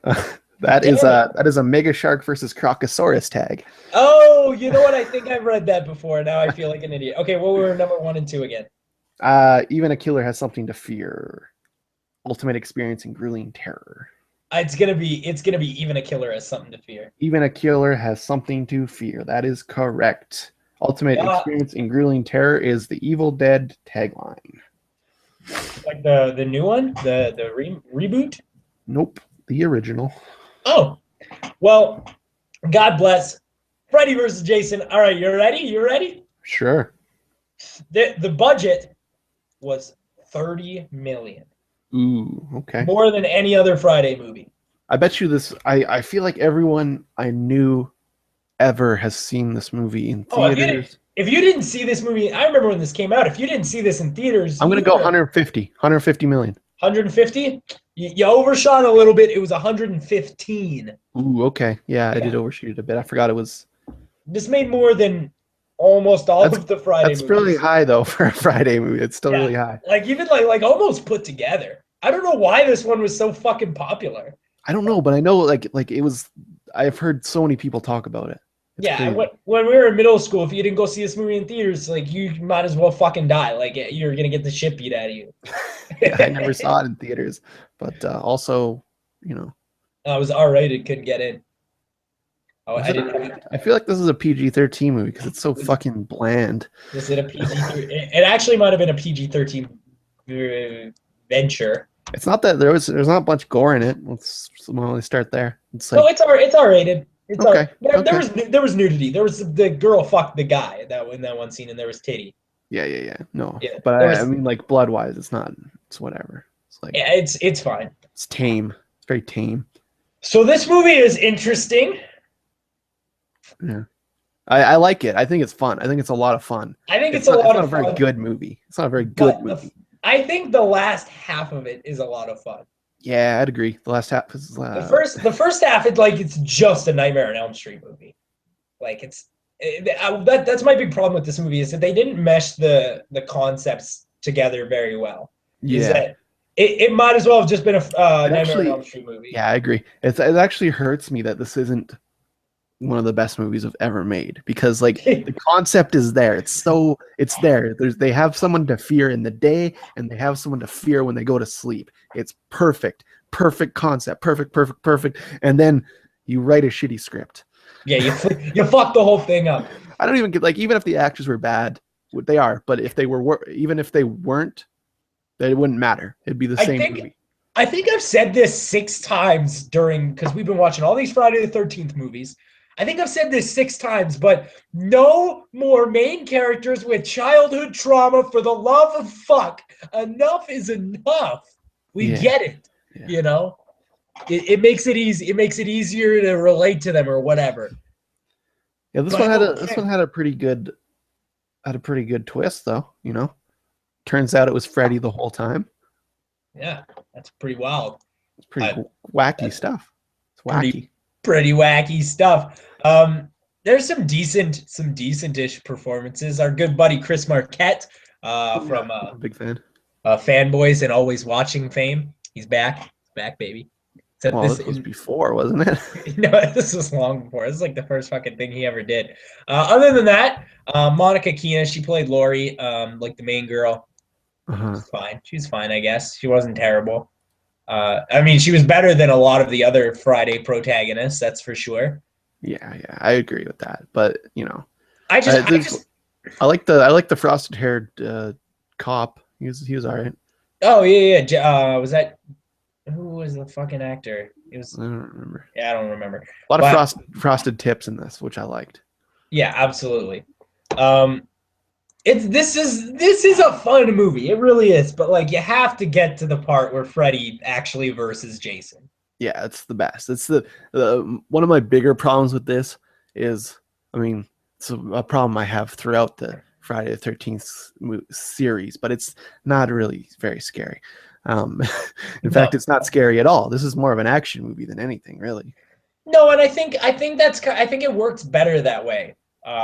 That is a Mega Shark versus Crocosaurus tag. Oh, you know what? I think I've read that before. Now I feel like an idiot. Okay, what were number 1 and 2 again? Even a killer has something to fear. Ultimate experience in grueling terror. It's gonna be even a killer has something to fear. Even a killer has something to fear. That is correct. Ultimate experience in grueling terror is the Evil Dead tagline. Like the new one, the reboot. Nope, the original. Oh, well, God bless. Freddy versus Jason. All right, you ready? You ready? Sure. The budget was $30 million. Ooh, okay. More than any other Friday movie. I bet you this. I feel like everyone I knew ever has seen this movie in theaters. If you didn't see this movie, I remember when this came out. If you didn't see this in theaters, I'm gonna go 150 million. 150. You overshot a little bit. It was 115. Ooh, okay. Yeah, I did overshoot it a bit. I forgot it was. This made more than almost all of the Friday movies. That's really high though for a Friday movie. It's still really high. Like even like almost put together. I don't know why this one was so fucking popular. I don't know, but I know like it was. I've heard so many people talk about it. When we were in middle school, if you didn't go see this movie in theaters, like you might as well fucking die. Like you're gonna get the shit beat out of you. I never saw it in theaters, but also, I was R-rated, couldn't get in. Oh, I feel like this is a PG-13 movie because it's so fucking bland. Was it a PG-13? It actually might have been a PG-13 venture. It's not that there's not a bunch of gore in it. Let's start there. It's like, it's R-rated. It's okay. There was nudity. There was the girl fucked the guy in that one scene, and there was titty. Yeah. No, but I mean, like blood-wise, it's not. It's whatever. It's like it's fine. It's tame. It's very tame. So this movie is interesting. Yeah, I like it. I think it's fun. I think it's a lot of fun. I think it's a lot of fun. It's not a very good movie. It's not a very good movie. I think the last half of it is a lot of fun. Yeah, I'd agree. The last half is the first half. It's just a Nightmare on Elm Street movie. Like that's my big problem with this movie is that they didn't mesh the concepts together very well. Yeah, it might as well have just been a Nightmare on Elm Street movie. Yeah, I agree. It actually hurts me that this isn't one of the best movies I've ever made because like the concept is there. It's there. They have someone to fear in the day and they have someone to fear when they go to sleep. It's perfect concept. Perfect. And then you write a shitty script. Yeah, you fuck the whole thing up. I don't even get even if the actors were bad, they are, but if they were even if they weren't, it wouldn't matter. It'd be the same movie. I think I've said this 6 times because we've been watching all these Friday the 13th movies. I think I've said this 6 times, but no more main characters with childhood trauma for the love of fuck. Enough is enough. We get it. Yeah. It makes it easy. It makes it easier to relate to them or whatever. Yeah, this one had a pretty good twist though, Turns out it was Freddy the whole time. Yeah, that's pretty wild. It's pretty wacky stuff. It's wacky. Pretty wacky stuff. There's some decentish performances. Our good buddy Chris Marquette from I'm a big fan. Fanboys and Always Watching fame. He's back. He's back, baby. Except Well, this was before, wasn't it? no, this was long before. This is like the first fucking thing he ever did. Other than that, Monica Keena, she played Lori, like the main girl. She's fine. She was fine, I guess. She wasn't terrible. I mean, she was better than a lot of the other Friday protagonists, that's for sure. Yeah, I agree with that. But I like the frosted haired cop. He was all right. Oh yeah. Was that who was the fucking actor? It was. I don't remember. Yeah, I don't remember. A lot of frosted tips in this, which I liked. Yeah, absolutely. This is a fun movie. It really is. But like, you have to get to the part where Freddy actually versus Jason. Yeah, it's the best. It's the one of my bigger problems with this is, I mean, it's a problem I have throughout the Friday the 13th series, but it's not really very scary. In fact, it's not scary at all. This is more of an action movie than anything, really. No, and I think it works better that way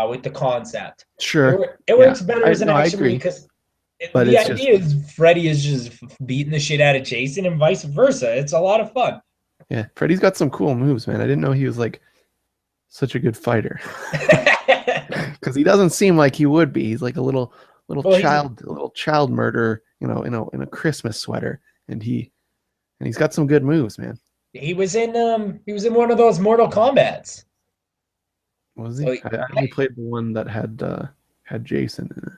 with the concept. Sure, it works better as an action movie because the idea is Freddy is just beating the shit out of Jason and vice versa. It's a lot of fun. Yeah, Freddy's got some cool moves, man. I didn't know he was like such a good fighter. Because he doesn't seem like he would be. He's like a little child murderer, in a Christmas sweater, and he's got some good moves, man. He was in one of those Mortal Kombats. Was he? I only played the one that had Jason in it.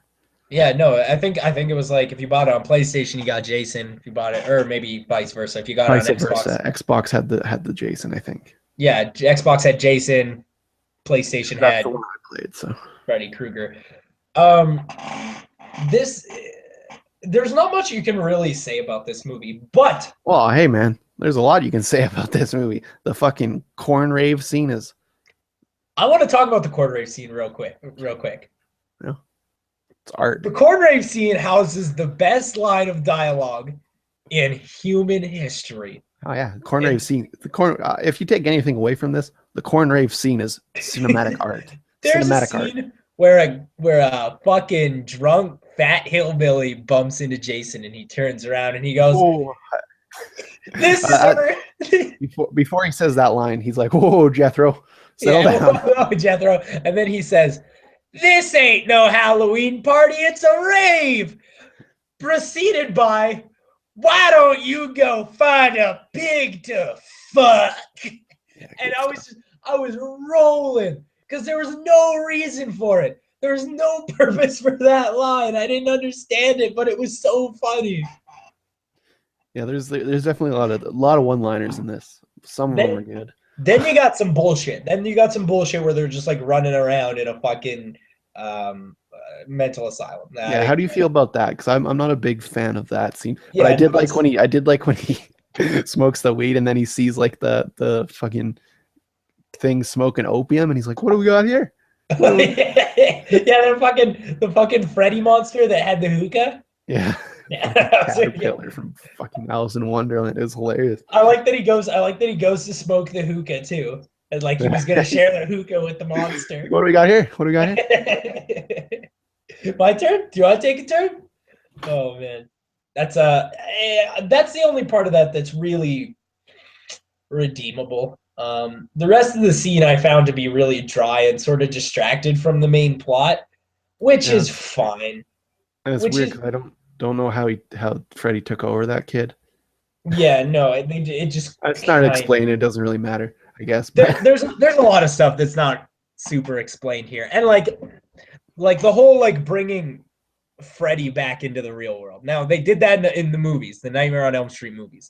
Yeah, no, I think it was like if you bought it on PlayStation, you got Jason. If you bought it, or maybe vice versa. If you got it on Xbox, Xbox had the Jason, I think. Yeah, Xbox had Jason. PlayStation had the one I played, so Freddy Krueger. There's not much you can really say about this movie, but hey man, there's a lot you can say about this movie. The fucking corn rave scene is. I want to talk about the corn rave scene real quick. Yeah. It's art. The corn rave scene houses the best line of dialogue in human history. Oh yeah, corn rave scene. If you take anything away from this, the corn rave scene is cinematic art. There's a scene where a fucking drunk fat hillbilly bumps into Jason and he turns around and he goes, "Oh, this is before he says that line, he's like, "Whoa, Jethro, settle down." Whoa, Jethro, and then he says, "This ain't no Halloween party, it's a rave." Preceded by, "Why don't you go find a pig to fuck?" Yeah, and I was rolling because there was no reason for it. There was no purpose for that line. I didn't understand it, but it was so funny. Yeah, there's definitely a lot of one-liners in this. Some of them are good. Then you got some bullshit. Where they're just like running around in a fucking mental asylum. Yeah, how do you feel about that? Because I'm not a big fan of that scene. But I did like when he smokes the weed and then he sees like the fucking thing smoking opium and he's like, "What do we got here?" Yeah, the fucking Freddy monster that had the hookah. Yeah. Caterpillar from fucking Alice in Wonderland. It was hilarious. I like that he goes to smoke the hookah too. And like he was gonna share the hookah with the monster. What do we got here? My turn? Do you want to take a turn? Oh man. That's the only part of that that's really redeemable. The rest of the scene I found to be really dry and sort of distracted from the main plot, which is fine. And it's weird because I don't know how Freddy took over that kid. Yeah, no, it just. It's not explained. It doesn't really matter, I guess. There's a lot of stuff that's not super explained here, and like the whole like bringing Freddy back into the real world. Now they did that in the movies, the Nightmare on Elm Street movies.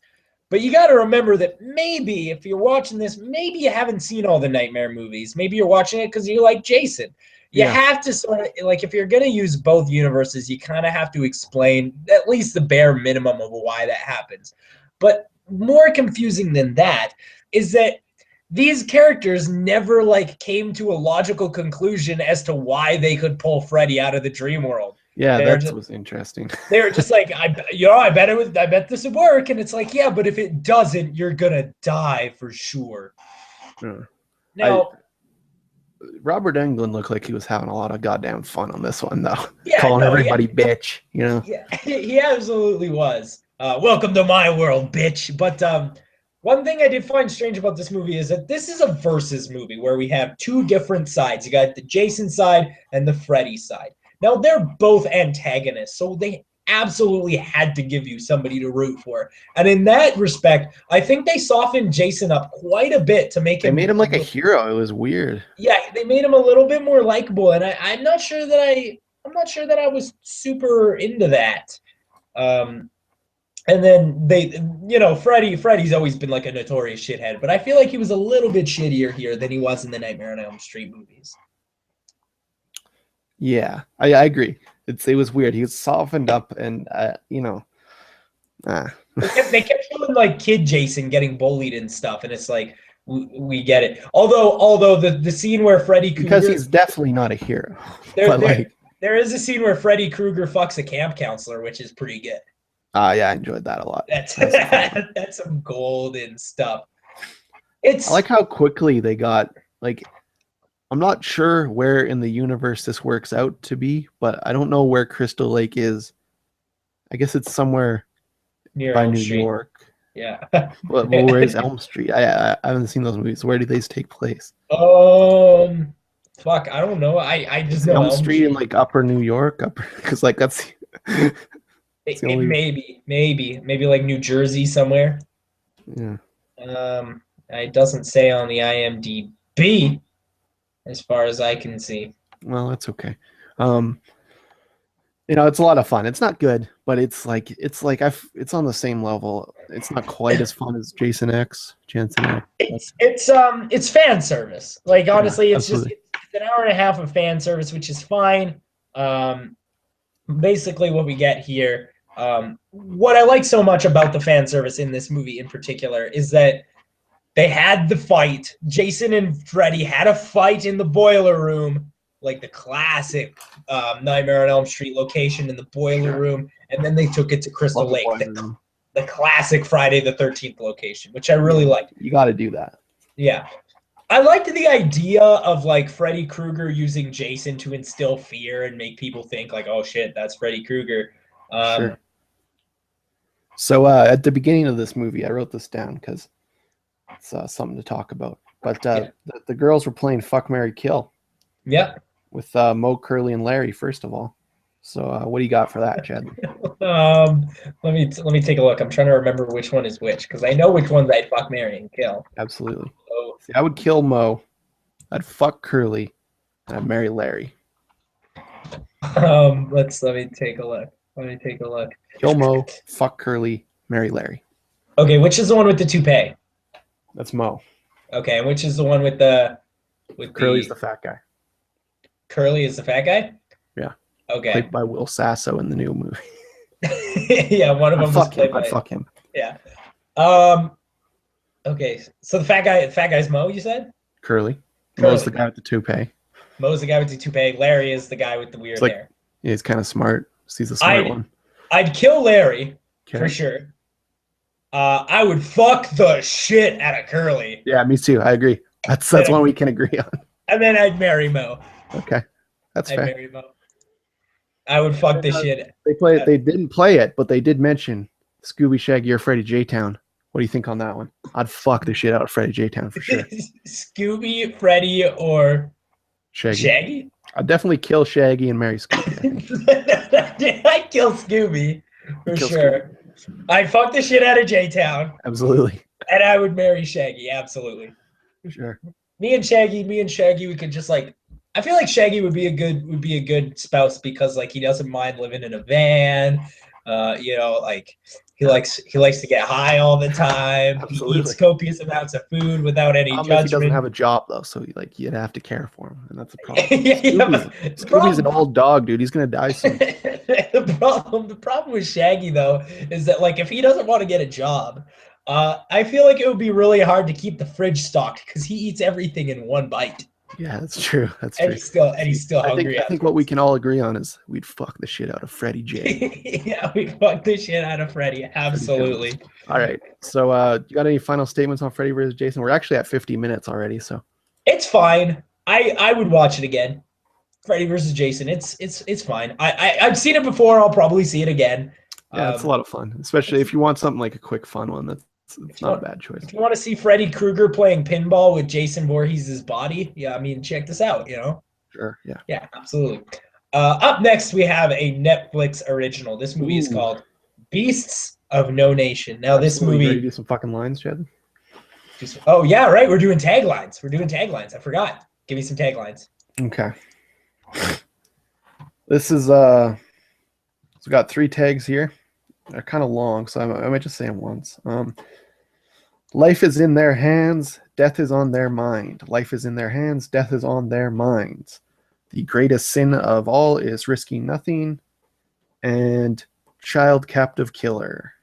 But you got to remember that maybe if you're watching this, maybe you haven't seen all the Nightmare movies. Maybe you're watching it because you like Jason. You have to sort of, like, if you're going to use both universes, you kind of have to explain at least the bare minimum of why that happens. But more confusing than that is that these characters never, like, came to a logical conclusion as to why they could pull Freddy out of the dream world. Yeah, that was interesting. They were just like, I bet this would work. And it's like, yeah, but if it doesn't, you're going to die for sure. Sure. Now, Robert Englund looked like he was having a lot of goddamn fun on this one, though. Yeah, Calling no, everybody bitch, you know? yeah, he absolutely was. Welcome to my world, bitch. But one thing I did find strange about this movie is that this is a versus movie where we have two different sides. You got the Jason side and the Freddy side. Now, they're both antagonists, so they absolutely had to give you somebody to root for. And in that respect, I think they softened Jason up quite a bit to make They him. made him like a hero. It was weird. Yeah, they made him a little bit more likable, and I'm not sure that I was super into that. And then Freddy's always been like a notorious shithead, but I feel like he was a little bit shittier here than he was in the Nightmare on Elm Street movies. Yeah, I agree. It was weird. He was softened up, and They kept showing like kid Jason getting bullied and stuff, and it's like we get it. Although the scene where Freddy Krueger, because he's definitely not a hero. There is a scene where Freddy Krueger fucks a camp counselor, which is pretty good. Yeah, I enjoyed that a lot. That's some golden stuff. I like how quickly they got, like, I'm not sure where in the universe this works out to be, but I don't know where Crystal Lake is. I guess it's somewhere near by Elm New Street. York. Yeah. Well, where is Elm Street? I haven't seen those movies. Where do they take place? Fuck, I don't know. I just know Elm Street in like Upper New York, because like that's. Maybe like New Jersey somewhere. Yeah. It doesn't say on the IMDb, as far as I can see. Well, that's okay. It's a lot of fun. It's not good, but it's on the same level. It's not quite as fun as Jason X. It's fan service. Like, honestly, it's absolutely. Just it's an hour and a half of fan service, which is fine. Basically, what we get here. What I like so much about the fan service in this movie in particular is that they had the fight. Jason and Freddy had a fight in the boiler room, like the classic Nightmare on Elm Street location in the boiler room, and then they took it to Crystal Lake, the classic Friday the 13th location, which I really liked. You got to do that. Yeah. I liked the idea of like Freddy Krueger using Jason to instill fear and make people think like, oh shit, that's Freddy Krueger. Sure. So at the beginning of this movie, I wrote this down because it's something to talk about. But the girls were playing Fuck, Marry, Kill. Yeah. With Mo, Curly, and Larry, first of all. So what do you got for that, Chad? Let me take a look. I'm trying to remember which one is which, because I know which ones I'd fuck, marry, and kill. Absolutely. See, I would kill Mo. I'd fuck Curly. And I'd marry Larry. Let me take a look. Kill Mo, fuck Curly, marry Larry. Okay, which is the one with the toupee? That's Mo. Okay, and which is the one with Curly's the fat guy. Curly is the fat guy? Yeah. Okay. Played by Will Sasso in the new movie. Yeah, one of them was played by. I'd fuck him. Yeah. Okay, so the fat guy's Mo, you said? Curly. Mo's the guy with the toupee. Mo's the guy with the toupee. Larry is the guy with the weird hair. Yeah, he's kind of smart. He's a smart one. I'd kill Larry for sure. I would fuck the shit out of Curly. Yeah, me too. I agree. That's one we can agree on. And then I'd marry Mo. Okay, that's fair. I'd marry Mo. I would fuck the shit. They didn't play it, but they did mention Scooby, Shaggy, or Freddy J-Town. What do you think on that one? I'd fuck the shit out of Freddy J-Town for sure. Scooby, Freddy, or Shaggy? I'd definitely kill Shaggy and marry Scooby. I'd kill Scooby for sure. Scooby. I'd fuck the shit out of J-Town. Absolutely. And I would marry Shaggy. Absolutely. For sure. Me and Shaggy, we could just like. I feel like Shaggy would be a good spouse because like he doesn't mind living in a van. Like he likes to get high all the time. Absolutely. He eats copious amounts of food without any judgment. He doesn't have a job though, so you'd have to care for him, and that's a problem. Scooby's an old dog, dude. He's gonna die soon. The problem with Shaggy though is that like if he doesn't want to get a job, I feel like it would be really hard to keep the fridge stocked because he eats everything in one bite. Yeah, that's true. He's still hungry. I think what we can all agree on is we'd fuck the shit out of Freddy J. Yeah, we'd fuck the shit out of Freddy. Absolutely. All right. So you got any final statements on Freddy vs. Jason? We're actually at 50 minutes already, so. It's fine. I would watch it again. Freddy versus Jason. It's fine. I've seen it before. I'll probably see it again. Yeah, it's a lot of fun, especially if you want something like a quick, fun one. It's not a bad choice. If you want to see Freddy Krueger playing pinball with Jason Voorhees' body, yeah, I mean, check this out. Sure, yeah. Yeah, absolutely. Up next, we have a Netflix original. This movie is called Beasts of No Nation. Now, this movie. Ready to do some fucking lines, Chad? Oh yeah, right. We're doing taglines. I forgot. Give me some taglines. Okay. This is so we got 3 tags here. They're kind of long, so I might just say them once. Life is in their hands, death is on their mind. Life is in their hands, death is on their minds. The greatest sin of all is risking nothing. And child captive killer.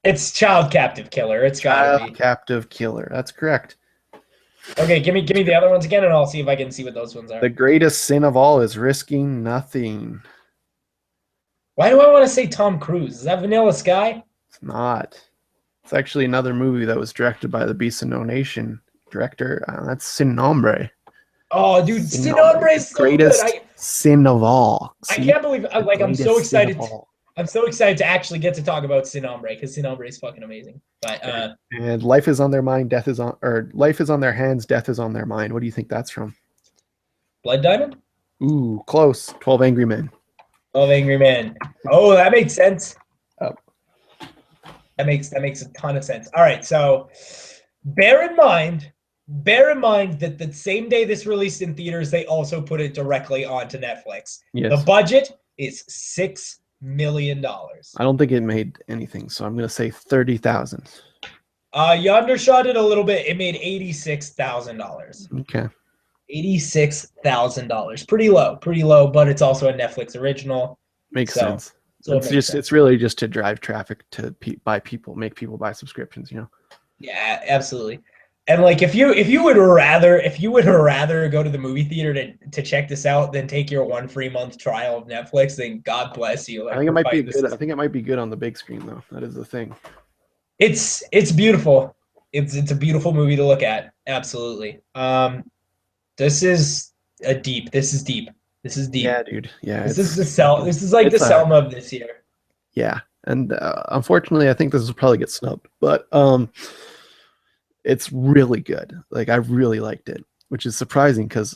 It's child captive killer. It's gotta be child captive killer. That's correct. Okay, give me the other ones again, and I'll see if I can see what those ones are. The greatest sin of all is risking nothing. Why do I want to say Tom Cruise? Is that Vanilla Sky? It's not. It's actually another movie that was directed by the Beast of No Nation director. That's Sin Nombre. Oh, dude, Sin Nombre is so greatest good. sin of all. I can't believe. I'm so excited. I'm so excited to actually get to talk about Sin Nombre because Sin Nombre is fucking amazing. But and life is on their mind, death is on, or life is on their hands, death is on their mind. What do you think that's from? Blood Diamond? Ooh, close. 12 Angry Men. 12 Angry Men. Oh, that makes sense. Oh. That makes a ton of sense. All right, so bear in mind that the same day this released in theaters, they also put it directly onto Netflix. Yes. The budget is $6 million. I don't think it made anything, so I'm gonna say 30,000. You undershot it a little bit. It made $86,000. Okay. $86,000. Pretty low, but it's also a Netflix original. Makes sense. So it's really just to drive traffic to make people buy subscriptions, Yeah, absolutely. And like if you would rather go to the movie theater to check this out than take your 1 free month trial of Netflix, then God bless you. I think it might be good. I think it might be good on the big screen though. That is the thing. It's beautiful. It's a beautiful movie to look at. Absolutely. This is deep. Yeah, dude. Yeah. This is like the Selma of this year. Yeah. And unfortunately, I think this will probably get snubbed, but it's really good. Like I really liked it, which is surprising because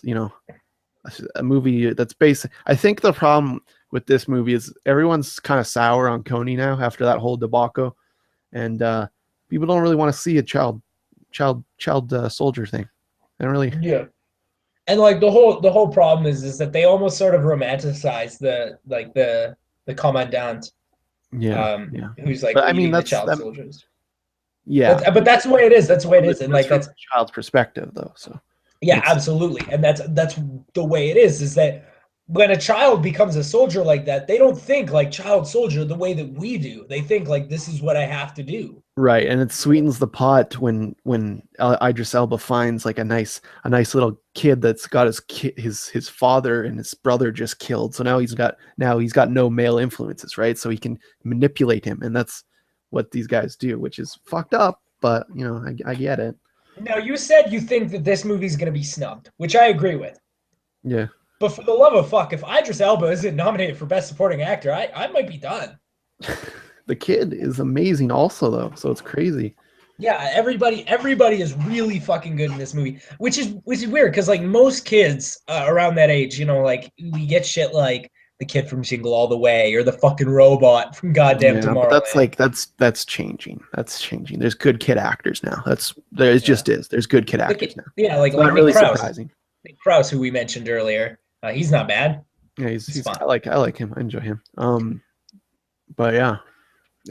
a movie that's based. I think the problem with this movie is everyone's kind of sour on Coney now after that whole debacle, and people don't really want to see a child soldier thing. They don't really. Yeah. And like the whole problem is that they almost sort of romanticize the commandant. Yeah. Who's like the child soldiers. Yeah. But that's the way it is. That's the way it is. And like that's a child's perspective though. So yeah, absolutely. And that's the way it is that when a child becomes a soldier like that, they don't think like child soldier the way that we do. They think like this is what I have to do. Right, and it sweetens the pot when Idris Elba finds like a nice little kid that's got his father and his brother just killed. So now he's got no male influences, right? So he can manipulate him, and that's what these guys do, which is fucked up. But I get it. Now you said you think that this movie's gonna be snubbed, which I agree with. Yeah. But for the love of fuck, if Idris Elba isn't nominated for Best Supporting Actor, I might be done. The kid is amazing also though, so it's crazy. Yeah, everybody is really fucking good in this movie, which is weird because like most kids around that age, like we get shit like the kid from Jingle All the Way or the fucking robot from Goddamn Tomorrowland. But that's changing. That's changing. There's good kid actors now. There's good kid actors now. Yeah, like not really surprising. Nick Krause, who we mentioned earlier, he's not bad. Yeah, he's fun. I like him. I enjoy him. But yeah.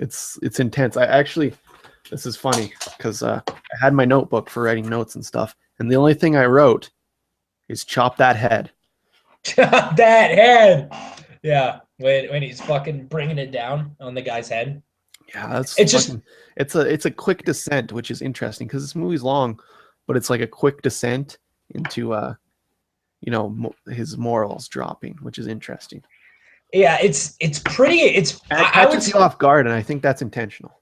It's intense. This is funny because I had my notebook for writing notes and stuff, and the only thing I wrote is chop that head. Chop that head. Yeah, when he's fucking bringing it down on the guy's head. Yeah, it's a quick descent, which is interesting because this movie's long, but it's like a quick descent into his morals dropping, which is interesting. Yeah, it's pretty. I would you off guard, and I think that's intentional.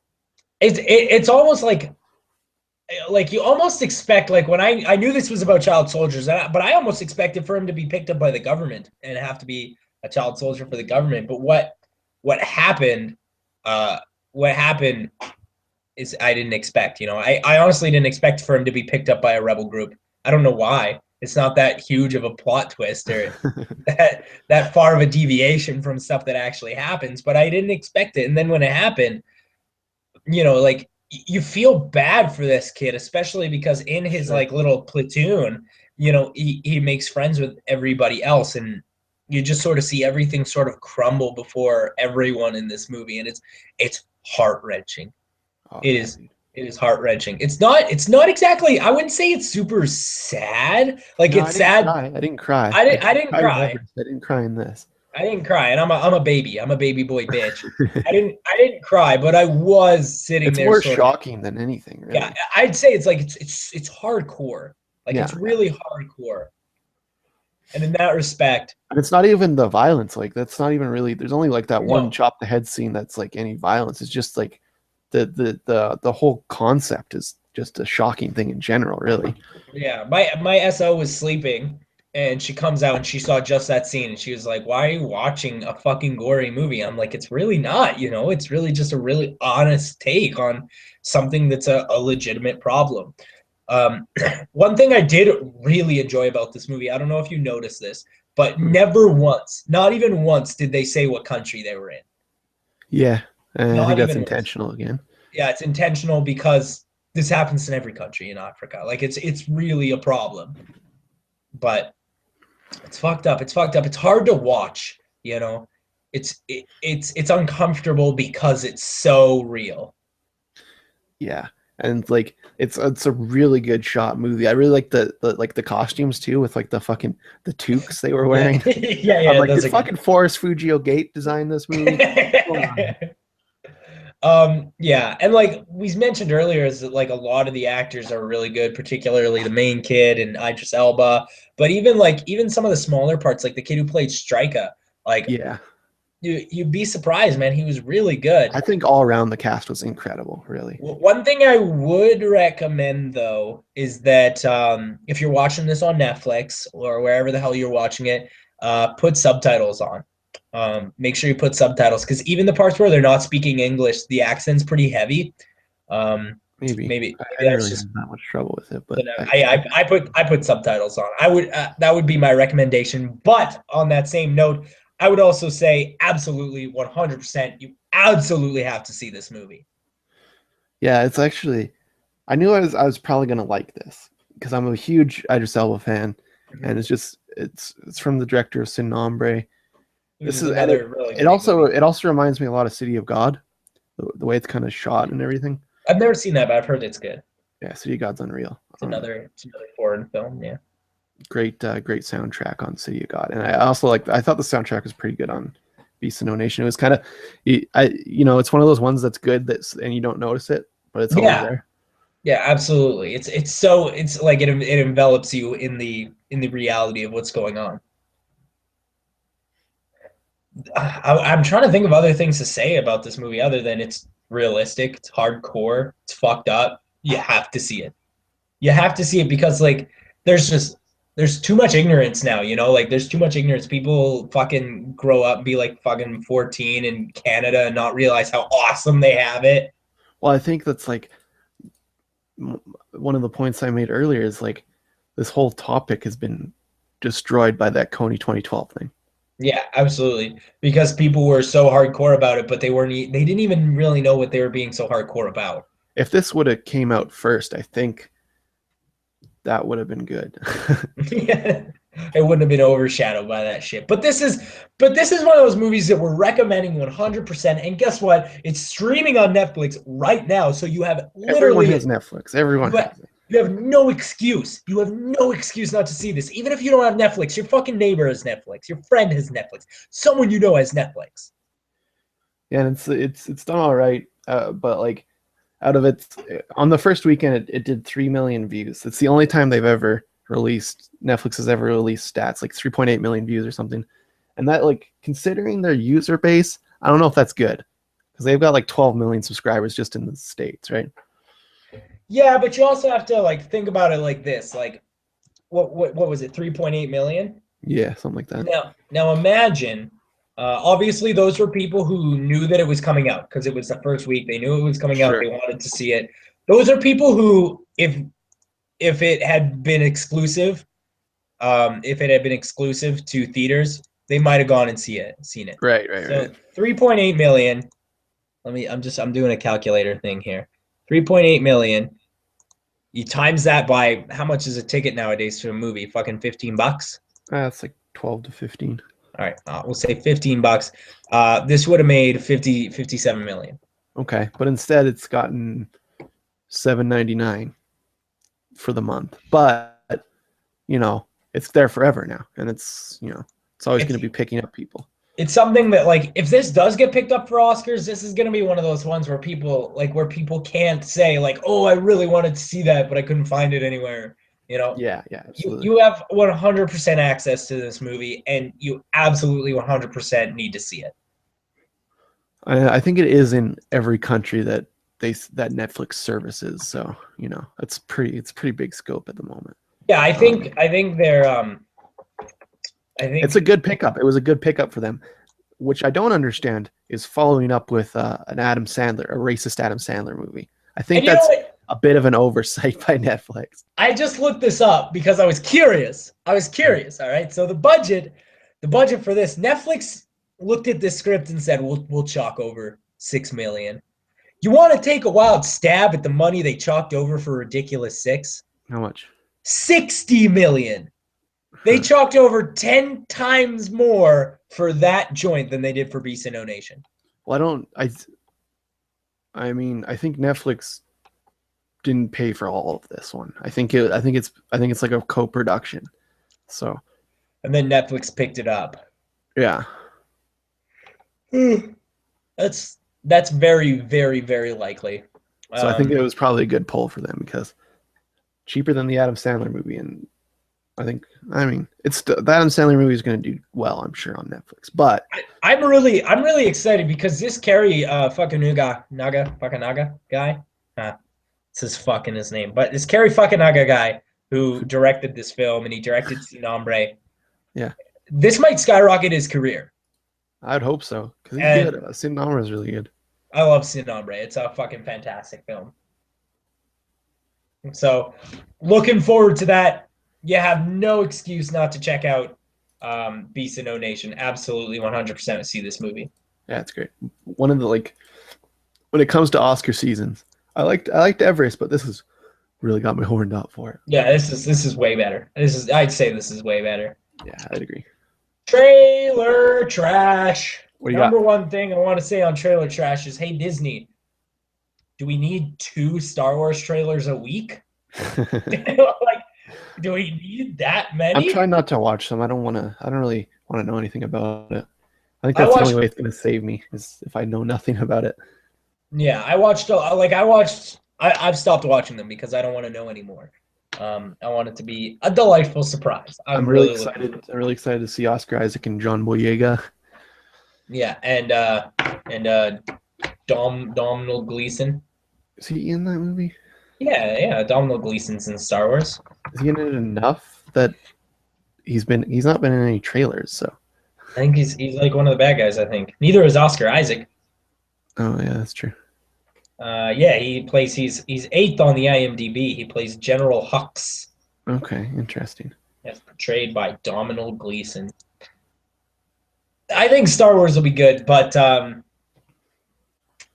It's almost like like you almost expect, like when I knew this was about child soldiers, but I almost expected for him to be picked up by the government and have to be a child soldier for the government. But what happened, uh, what happened is I didn't expect. I honestly didn't expect for him to be picked up by a rebel group. I don't know why. It's not that huge of a plot twist or that far of a deviation from stuff that actually happens, but I didn't expect it. And then when it happened, like you feel bad for this kid, especially because in his Sure. like little platoon, he makes friends with everybody else, and you just sort of see everything sort of crumble before everyone in this movie, and it's heart-wrenching. Oh It yeah, is dude. it is heart-wrenching. It's not exactly, I wouldn't say it's super sad. Like No, it's I didn't sad. cry. I didn't cry. I I didn't I didn't didn't cry in cry. Everest. I didn't cry in this. I didn't cry, and I'm a baby. I'm a baby boy bitch. I didn't cry, but I was sitting It's there more sort of. shocking than anything, Yeah, really. I'd say it's like it's hardcore. Like Yeah, it's yeah. really hardcore. And in that respect, And it's not even the violence. Like that's not even really. There's only like that one no. chop the head scene that's like any violence. It's just like the whole concept is just a shocking thing in general, really. Yeah, my SO was sleeping and she comes out and she saw just that scene and she was like, "Why are you watching a fucking gory movie?" I'm like, "It's really not, it's really just a really honest take on something that's a legitimate problem." One thing I did really enjoy about this movie, I don't know if you noticed this, but never once, not even once, did they say what country they were in. Yeah, and I think Not that's even once. intentional again. Yeah, it's intentional because this happens in every country in Africa. Like it's really a problem. But it's fucked up. It's fucked up. It's hard to watch, you know. It's uncomfortable because it's so real. Yeah, and like it's a really good shot movie. I really like the costumes too, with like the toques they were Yeah. wearing. Yeah, I'm yeah, like, those did are good. fucking Forrest Fugio Gate design this movie? Come on. Yeah, and like we mentioned earlier, is that like a lot of the actors are really good, particularly the main kid and Idris Elba. But even some of the smaller parts, like the kid who played Striker, like Yeah, you'd be surprised, man. He was really good. I think all around the cast was incredible. Really. One thing I would recommend though is that if you're watching this on Netflix or wherever the hell you're watching it, put subtitles on. Make sure you put subtitles because even the parts where they're not speaking English, the accent's pretty heavy. Um, Maybe I didn't that's really just have that much trouble with it, but you know, I put subtitles on. I would that would be my recommendation. But on that same note, I would also say absolutely 100%. You absolutely have to see this movie. yeah, it's actually I knew I was probably gonna like this because I'm a huge Idris Elba fan, and Mhm. it's from the director of Sin Nombre. Which This is is and it another really it great also movie. it also reminds me a lot of City of God, the way it's kind of shot and everything. I've never seen that, but I've heard it's good. Yeah, City of God's unreal. It's another foreign film. Yeah. Great soundtrack on City of God, and I also I thought the soundtrack was pretty good on Beast of No Nation. It was kind of, it's one of those ones that's good and you don't notice it, but it's always Yeah. there. Yeah. Absolutely. It's like it envelops you in the reality of what's going on. I'm trying to think of other things to say about this movie other than it's realistic, it's hardcore, it's fucked up. You have to see it. You have to see it because like there's just there's too much ignorance now, like there's too much ignorance. People fucking grow up and be like fucking 14 in Canada and not realize how awesome they have it. Well, I think that's like one of the points I made earlier is like this whole topic has been destroyed by that Coney 2012 thing. Yeah, absolutely. Because people were so hardcore about it, but they didn't even really know what they were being so hardcore about. If this would have came out first, I think that would have been good. Yeah. It wouldn't have been overshadowed by that shit. But this is one of those movies that we're recommending 100%. And guess what? It's streaming on Netflix right now. So you have Everyone literally has Netflix. Everyone you have, has it. you have no excuse. You have no excuse not to see this. Even if you don't have Netflix, your fucking neighbor has Netflix. Your friend has Netflix. Someone you know has Netflix. Yeah, and it's done all right, but like out of it on the first weekend it did 3 million views. It's the only time they've ever released Netflix has ever released stats like 3.8 million views or something, and that like considering their user base, I don't know if that's good because they've got like 12 million subscribers just in the States, right? Yeah, but you also have to like think about it like this. Like, what was it? 3.8 million. Yeah, something like that. Now imagine. Obviously, those were people who knew that it was coming out because it was the first week. They knew it was coming out. Sure. They wanted to see it. Those are people who, if it had been exclusive, if it had been exclusive to theaters, they might have gone and seen it. Right, right, So right. 3.8 million. I'm doing a calculator thing here. 3.8 million. You times that by how much is a ticket nowadays to a movie? Fucking $15. That's like 12 to 15. All right, we'll say $15. This would have made 57 million. Okay, but instead it's gotten $7.99 for the month. But it's there forever now, and it's always going to be picking up people. It's something that, like, if this does get picked up for Oscars, this is going to be one of those ones where people can't say like, oh, I really wanted to see that, but I couldn't find it anywhere. Yeah, absolutely. You have 100% access to this movie, and you absolutely 100% need to see it. I think it is in every country that Netflix services. So it's pretty big scope at the moment. Yeah, I think they're I think it's a good pickup. It was a good pickup for them, which I don't understand is following up with a racist Adam Sandler movie. I think that's a bit of an oversight by Netflix. I just looked this up because I was curious. All right. So the budget for this, Netflix looked at this script and said, we'll chalk over $6 million. You want to take a wild stab at the money they chalked over for Ridiculous 6? How much? $60 million. They chalked over 10 times more for that joint than they did for Beast and No Nation. Well, I think Netflix didn't pay for all of this one. I think it's like a co-production. So, and then Netflix picked it up. Yeah. That's very, very, very likely. So I think it was probably a good pull for them because cheaper than the Adam Sandler movie, and it's the Adam Sandler movie is going to do well, I'm sure, on Netflix. But I'm really excited because this Kerry Fukunaga guy, it's his name, but this Kerry Fukunaga guy who directed this film, and he directed Sin Nombre. Yeah, this might skyrocket his career. I'd hope so because he's good. Sin Nombre is really good. I love Sin Nombre. It's a fucking fantastic film. So, looking forward to that. You have no excuse not to check out Beast and No Nation. Absolutely 100% see this movie. Yeah, it's great. One of the, when it comes to Oscar seasons, I liked Everest, but this has really got me horned up for it. Yeah, this is way better. I'd say this is way better. Yeah, I'd agree. Trailer trash. Number one thing I want to say on trailer trash is, hey, Disney, do we need 2 Star Wars trailers a week? Do we need that many? I'm trying not to watch them. I don't really want to know anything about it. I think that's the only way it's going to save me is if I know nothing about it. Yeah, I've stopped watching them because I don't want to know anymore. I want it to be a delightful surprise. I'm really excited. I'm really excited to see Oscar Isaac and John Boyega. Yeah, and Domhnall Gleeson. Is he in that movie? Yeah, Domhnall Gleeson's in Star Wars. Is he in it enough that he's not been in any trailers? So I think he's like one of the bad guys. I think neither is Oscar Isaac. Oh yeah, that's true. Yeah, he's 8th on the IMDb. He plays General Hux. Okay, interesting. That's portrayed by Domhnall Gleeson. I think Star Wars will be good, but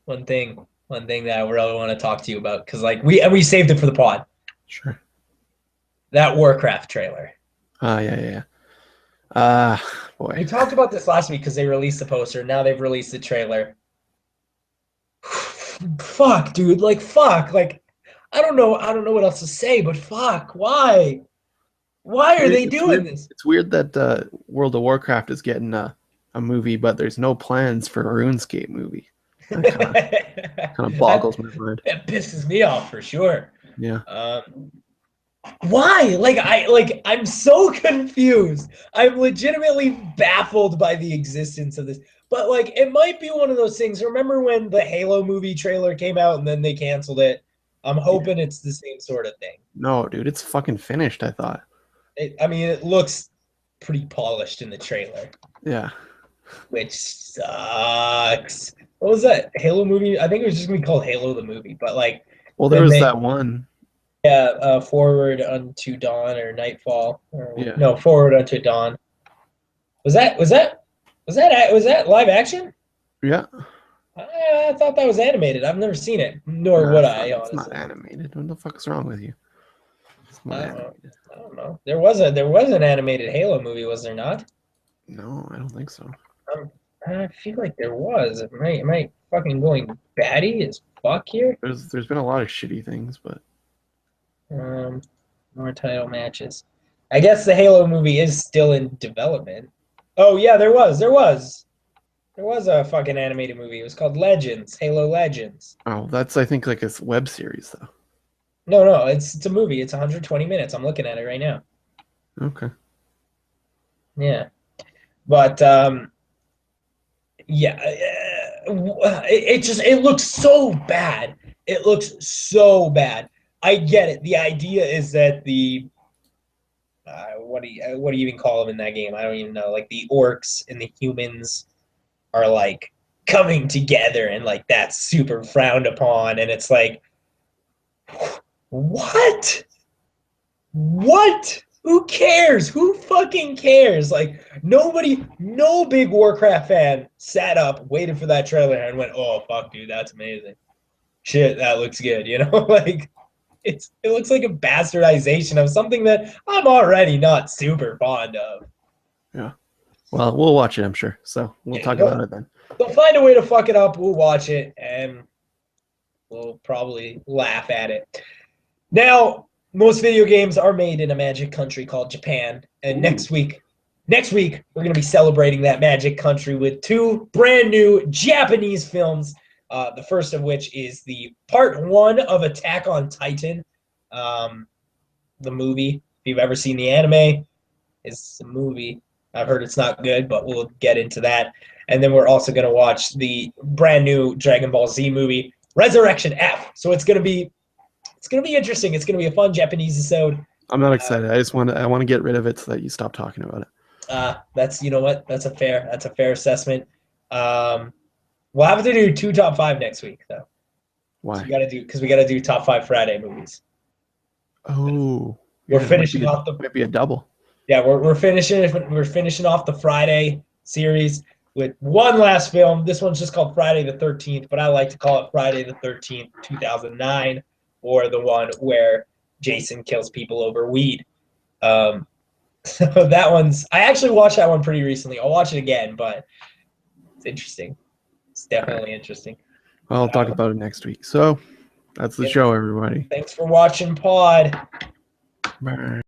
one thing that I really want to talk to you about, because we saved it for the pod. Sure. That Warcraft trailer. Yeah. Boy. We talked about this last week because they released the poster. Now they've released the trailer. Fuck, dude. Fuck. I don't know what else to say, but fuck. Why? Why are they doing this? It's weird that World of Warcraft is getting a movie, but there's no plans for a RuneScape movie. That kind of boggles my mind. That pisses me off for sure. Yeah. Why? I'm so confused. I'm legitimately baffled by the existence of this. But it might be one of those things. Remember when the Halo movie trailer came out and then they canceled it? I'm hoping it's the same sort of thing. No, dude, it's fucking finished, I thought. I mean, it looks pretty polished in the trailer, Yeah. which sucks. What was that Halo movie? I think it was just gonna be called Halo the movie, but like Well, there then was they that one. Forward Unto Dawn or Nightfall or Yeah. no Forward Unto Dawn. Was that live action? Yeah. I thought that was animated. I've never seen it, nor Nah, would it's I, not, it's not honestly. animated. What the fuck is wrong with you? It's not I don't know. animated. I don't know. There was an animated Halo movie, was there not? No, I don't think so. I feel like there was. Am I fucking going batty as fuck here? There's been a lot of shitty things, but Um, More title matches. I guess the Halo movie is still in development. Oh yeah, there was a fucking animated movie. It was called Legends, Halo Legends. oh, that's I think like a web series though. No, it's a movie. It's 120 minutes. I'm looking at it right now. Okay. Yeah, but yeah, it looks so bad. It looks so bad. I get it. The idea is that the what do you even call them in that game? I don't even know. Like the orcs and the humans are like coming together, and like that's super frowned upon. And it's like, what? What? Who cares? Who fucking cares? Like nobody, no big Warcraft fan sat up, waited for that trailer, and went, "Oh fuck, dude, that's amazing. Shit, that looks good." You know, like it looks like a bastardization of something that I'm already not super fond of. Yeah. Well, we'll watch it, I'm sure. So we'll Yeah, talk about it then. they'll find a way to fuck it up. We'll watch it, and we'll probably laugh at it. Now, most video games are made in a magic country called Japan, and Ooh. next week we're going to be celebrating that magic country with two brand new Japanese films. The first of which is the part 1 of Attack on Titan, the movie. If you've ever seen the anime, it's a movie. I've heard it's not good, but we'll get into that. And then we're also going to watch the brand new Dragon Ball Z movie, Resurrection F. So it's going to be interesting. It's going to be a fun Japanese episode. I'm not excited. I want to get rid of it so that you stop talking about it. That's, you know what? That's a fair assessment. We'll have to do 2 top 5 next week though. Why? Because we got to do top 5 Friday movies. Oh, We're finishing off the might be a double. Yeah, we're finishing off the Friday series with one last film. This one's just called Friday the 13th, but I like to call it Friday the 13th, 2009, or the one where Jason kills people over weed. So that one's I actually watched that one pretty recently. I'll watch it again, but it's interesting. It's definitely interesting. Well, I'll talk about it next week. So that's the show, everybody. Thanks for watching Pod. Bye.